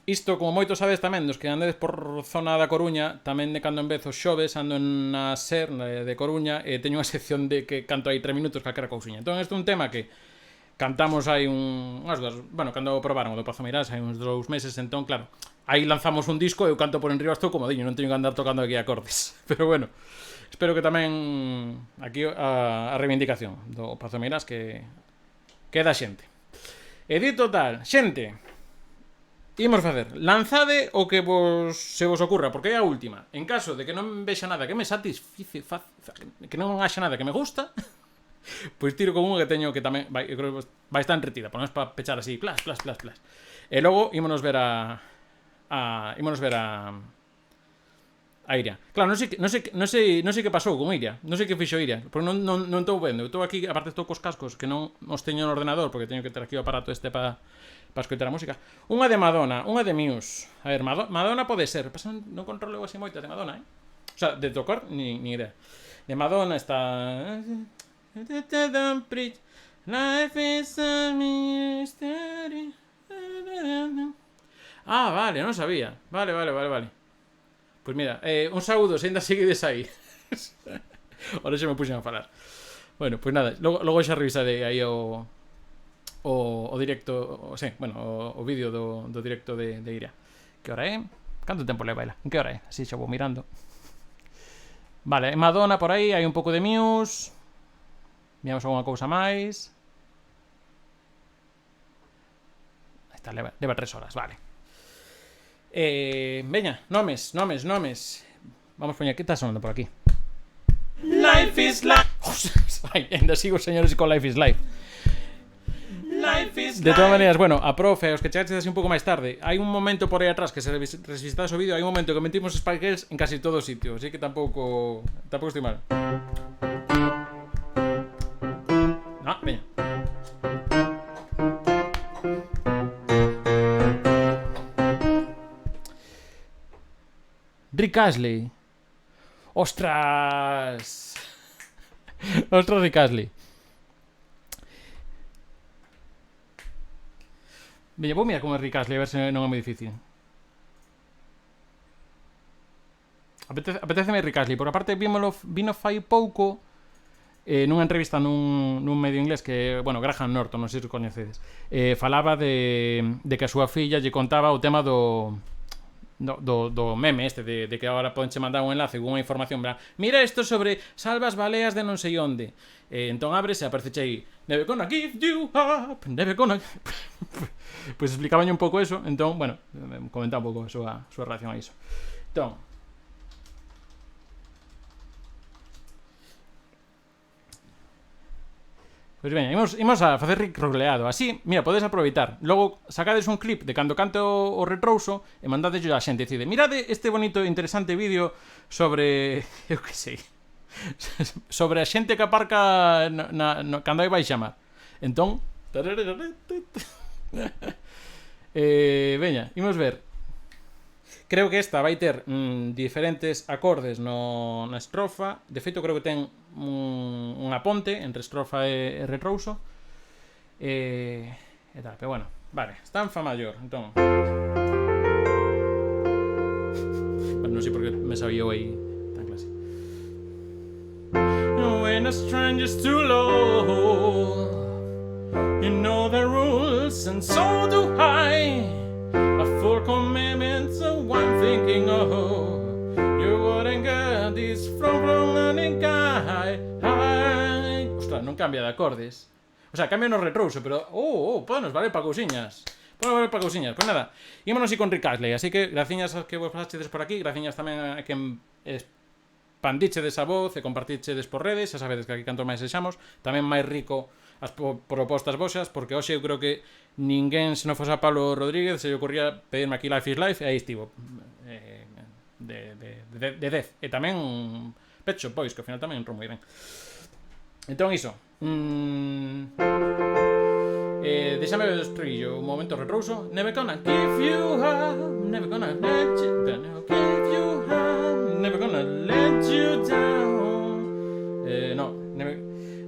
Isto, como moito sabes tamén, dos que andedes por zona da Coruña, tamén de cando en vez os xoves ando na SER de Coruña e teño unha sección de que canto aí 3 minutos calquera cousiña. Entón, isto é un tema que cantamos hai bueno, cando probaron o do Pazo Meirás hai uns 2 meses, entón, claro, aí lanzamos un disco e eu canto por enriba, estou comodiño, non teño que andar tocando aquí acordes. Pero bueno, espero que tamén aquí a reivindicación do Pazo Meirás que da xente. E dito tal, xente, imos facer, lanzade o que se vos ocurra, porque é a última. En caso de que non vexa nada que me satisfice, que non haxa nada que me gusta, pois tiro con unha que teño que tamén vai estar entretida, por non para pechar así, plas. E logo ímonos ver a Iria. Claro, non sei que pasou con Iria. Non sei que fixo Iria, porque non estou vendo. Eu estou aquí, aparte estou cos cascos que non os teño no ordenador, porque teño que ter aquí o aparato este para escoitar a música. Unha de Madonna, unha de Muse. A ver, Madonna pode ser, pasa non controlo así moito de Madonna, O sea, de tocar, ni idea. De Madonna está... Life is a mystery. Ah, vale, non sabía. Vale. Pois mira, un saúdo, se ainda seguides aí. Ahora xa me puxen a falar. Bueno, pois nada, logo xa revisarei aí o directo, o vídeo do directo de Iria. Que hora é? Canto tempo leva ela? En que hora é? Así xa vou mirando. Vale, Madonna por aí, hai un pouco de Muse. Miramos alguna cousa máis. Aí está, leva 3 horas, vale. Veña, nomes. Vamos poñer, que está sonando por aquí? Life is life. Ai, ainda sigo, señores, con Life is life. De todas maneiras, bueno, a profe, os que chegaches así un pouco máis tarde, hai un momento por aí atrás que se revisitades o vídeo, hai un momento que metimos Spike Girls en casi todo sitio, así que tampouco estoy mal. No, veña. Rick Astley. ¡Ostras! Rick Astley. Veña, vou mirar como é Rick Astley, a ver se non é moi difícil. Apeteceme Rick Astley, porque aparte vino fai pouco nunha entrevista nun medio inglés que, bueno, Graham Norton, non sei se o coñecedes, falaba de que a súa filla lle contaba o tema do meme este de que agora podenche mandar un enlace con unha información, mira isto sobre salvas baleas de non sei onde, entón ábrese e aparece aí never gonna give you up, never gonna pois explicabañe un pouco eso, entón, bueno, comentaba un pouco a súa reacción a iso. Entón, pois veña, imos a facer Rick roleado. Así, mira, podes aproveitar. Logo sacades un clip de cando cante o retrouso e mandadeslo a xente. Decide, mirade este bonito e interesante vídeo sobre... eu que sei. Sobre a xente que aparca cando hai baixa mar. Entón... veña, imos ver. Creo que esta vai ter diferentes acordes na estrofa. De feito, creo que ten unha ponte entre estrofa e retrouso. E tal, pero bueno, vale, está en fa maior, entón. Bueno, non sei por que me sabía aí tan clásico. When a stranger's too low, you know the rules and so do I. A full commitment to one thinking, oh, you wouldn't get this from any guy. Ostras, non cambia de acordes. O sea, cambia no retrouso, pero... podenos valer para cousiñas. Pois nada, ímonos así con Rick Astley. Así que, graciñas a que vos pasastedes por aquí, graciñas tamén a que expandichedes a voz e compartichedes por redes. Xa sabedes que aquí canto máis sexamos, tamén máis rico as propostas vosas, porque hoxe eu creo que ninguén, se non fose a Pablo Rodríguez, se lle ocurría pedirme aquí Life is Life, e aí estivo de 10. E tamén Pet Shop Boys, que ao final tamén entrou moi ben. Entón iso, deixame o estribillo un momento retrouso. Never gonna give you up, never gonna let you down, never give you up, never gonna let you down.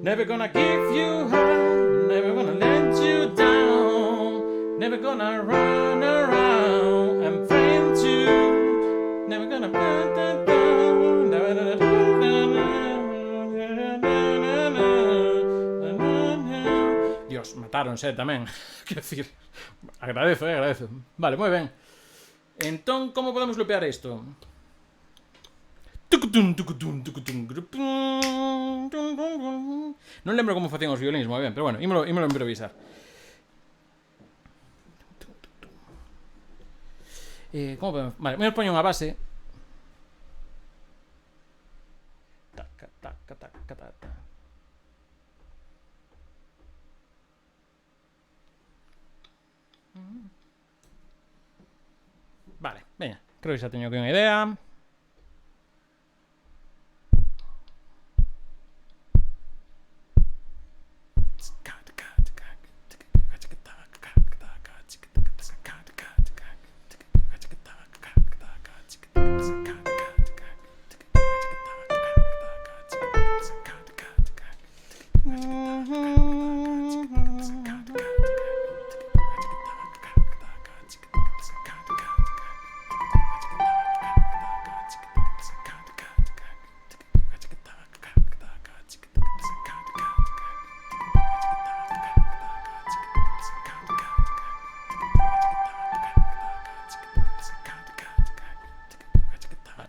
Never gonna give you up, never gonna let you down, never gonna run around and find you, never gonna put that down, Dios, matáronse tamén. Quero dicir, agradezo. Vale, moi ben. Entón, como podemos lupear isto? Non lembro como facían os violins moi ben, pero bueno, ímolo improvisar. Como podemos? Vale, me poño unha base. Taca. Vale, veña, creo que xa teño aquí unha idea.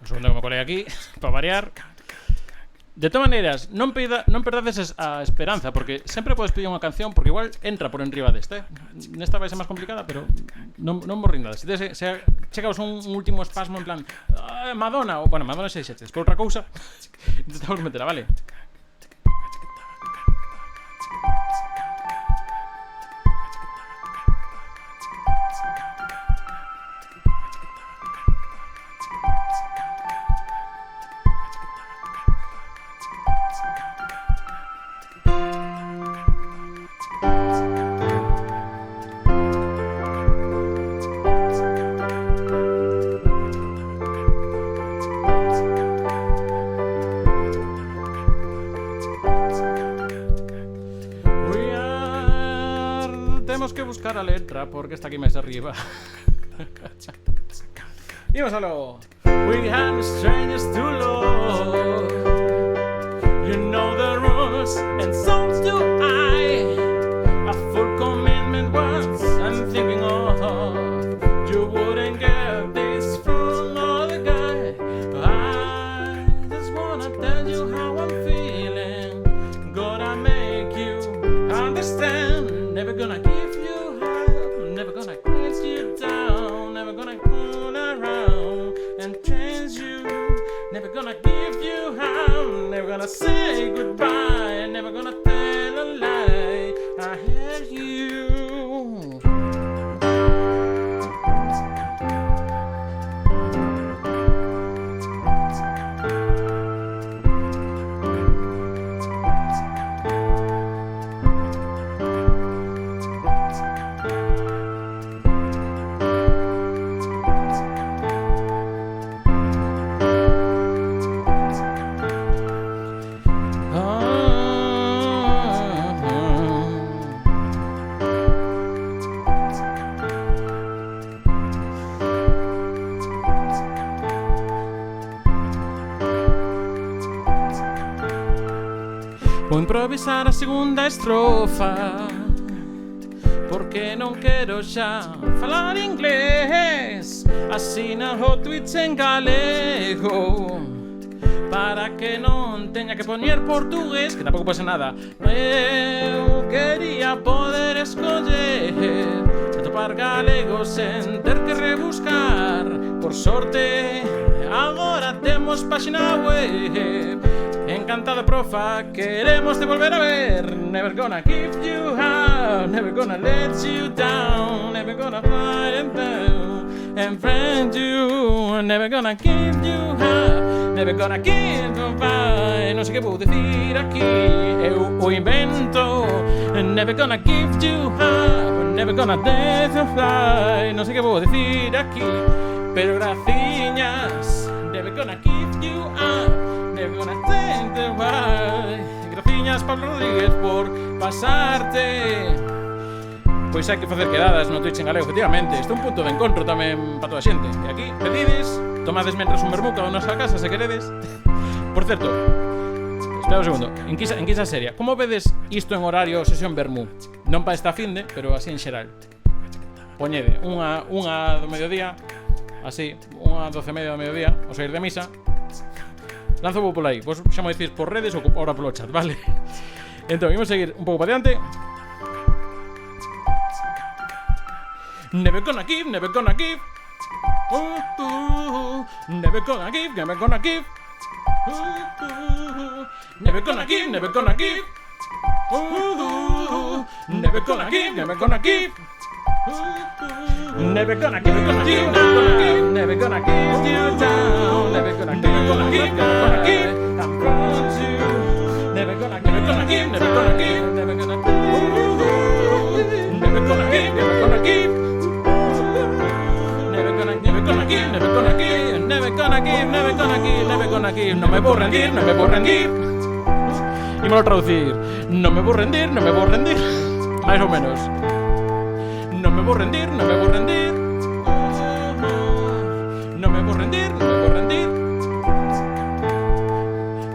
Segundo que me colei aquí, para variar. De todas maneiras, non perdades a esperanza, porque sempre podes pedir unha canción, porque igual entra por enriba desta. Nesta vai ser máis complicada, pero non vos rindades. Se chegamos un último espasmo en plan Madonna, ou, bueno, Madonna se xeches, por outra cousa, intentamos metera, vale? buscar a letra porque está aquí máis arriba. Imos aló. We have strangers to love. You know the rules, and so do I. A full commitment once I'm thinking of. You wouldn't get this from other guy. I just wanna tell you how I'm feeling. Gonna make you understand. Never gonna give you up. Never gonna crash you down. Never gonna pull around and change you. Never gonna give you up. Never gonna say goodbye. Never gonna tell a lie. I hate you. Vou improvisar a segunda estrofa porque non quero xa falar inglés. Asina o tweets en galego para que non teña que poñer portugués, que tampouco pasa nada. Eu quería poder escoller atopar galego sen ter que rebuscar. Por sorte, agora temos páxina web. Encantada profa, queremos te volver a ver. Never gonna give you up, never gonna let you down, never gonna fight and down and friend you. Never gonna give you up, never gonna give you up. Non sei que vou decir aquí, eu o invento. Never gonna give you up, never gonna let you fly. Non sei que vou decir aquí, pero graciñas. Never gonna give you up, never gonna take the right. Graciñas, Pablo Rodríguez, por pasarte. Pois hai que facer quedadas no Twitch en galego, efectivamente. Isto é un punto de encontro tamén para toda a xente. E aquí, pedides, tomades mentras un vermú cada nosa casa, se queredes. Por certo, espera un segundo, en quisa seria, como vedes isto en horario sesión vermú? Non para esta finde, pero así en xeral. Poñede unha do mediodía, así, unha 12:30 do mediodía, ao sair de misa. Lanzo vou por aí, vos xa me decís por redes ou ahora polo chat, vale? Entón, imos seguir un pouco para diante. Never gonna give, never gonna give. Never gonna give, never gonna give. Never gonna give, never gonna give. Never gonna give, never gonna give. Never gonna give, never gonna give, never gonna give you down. Never gonna give, never gonna give, never gonna give. I'm proud to. Never gonna give, never gonna give, never gonna give, never gonna give. Never gonna give, never gonna give. Never gonna give, never gonna give, never gonna give. Never gonna give, never gonna give, never gonna give. No me voy a rendir, no me voy a rendir. Y me lo traducir. No me voy a rendir, no me voy a rendir. Más o menos. No me voy a rendir, no me voy a rendir. No me voy a rendir, no me voy a rendir.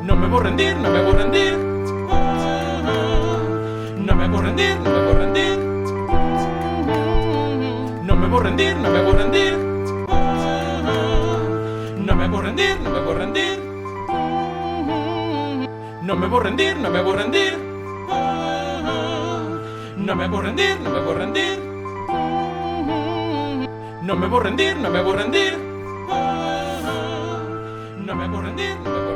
No me voy a rendir, no me voy a rendir. No me voy a rendir, no me voy a rendir. No me voy a rendir, no me voy a rendir. No me voy a rendir, no me voy a rendir. No me voy a rendir, no me voy a rendir. No me voy a rendir, no me voy a rendir. No me voy a rendir, no me voy a rendir. No me voy a rendir, no me voy a rendir. No me voy a rendir, no me voy a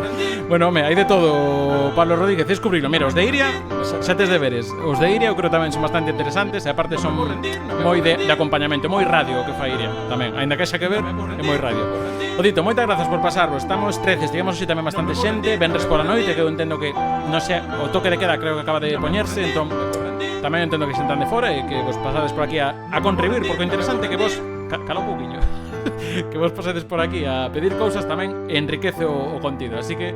rendir. Bueno, home, hai de todo, Pablo Rodríguez, descubrilo. Mira, os de Iria, xa tes deberes. Os de Iria eu creo tamén son bastante interesantes e aparte son moi de acompañamento, moi radio o que fai Iria tamén. Ainda que xa que ver, é moi radio. O dito, moitas grazas por pasarlo. Estamos 13, estivemos así tamén bastante xente. Venres pola noite, que eu entendo que, non sei, o toque de queda creo que acaba de poñerse, entón tamén entendo que xentan de fora e que vos pasades por aquí a contribuir, porque o interesante que vos cala un pouquiño que vos pasades por aquí a pedir cousas tamén enriquece o contido, así que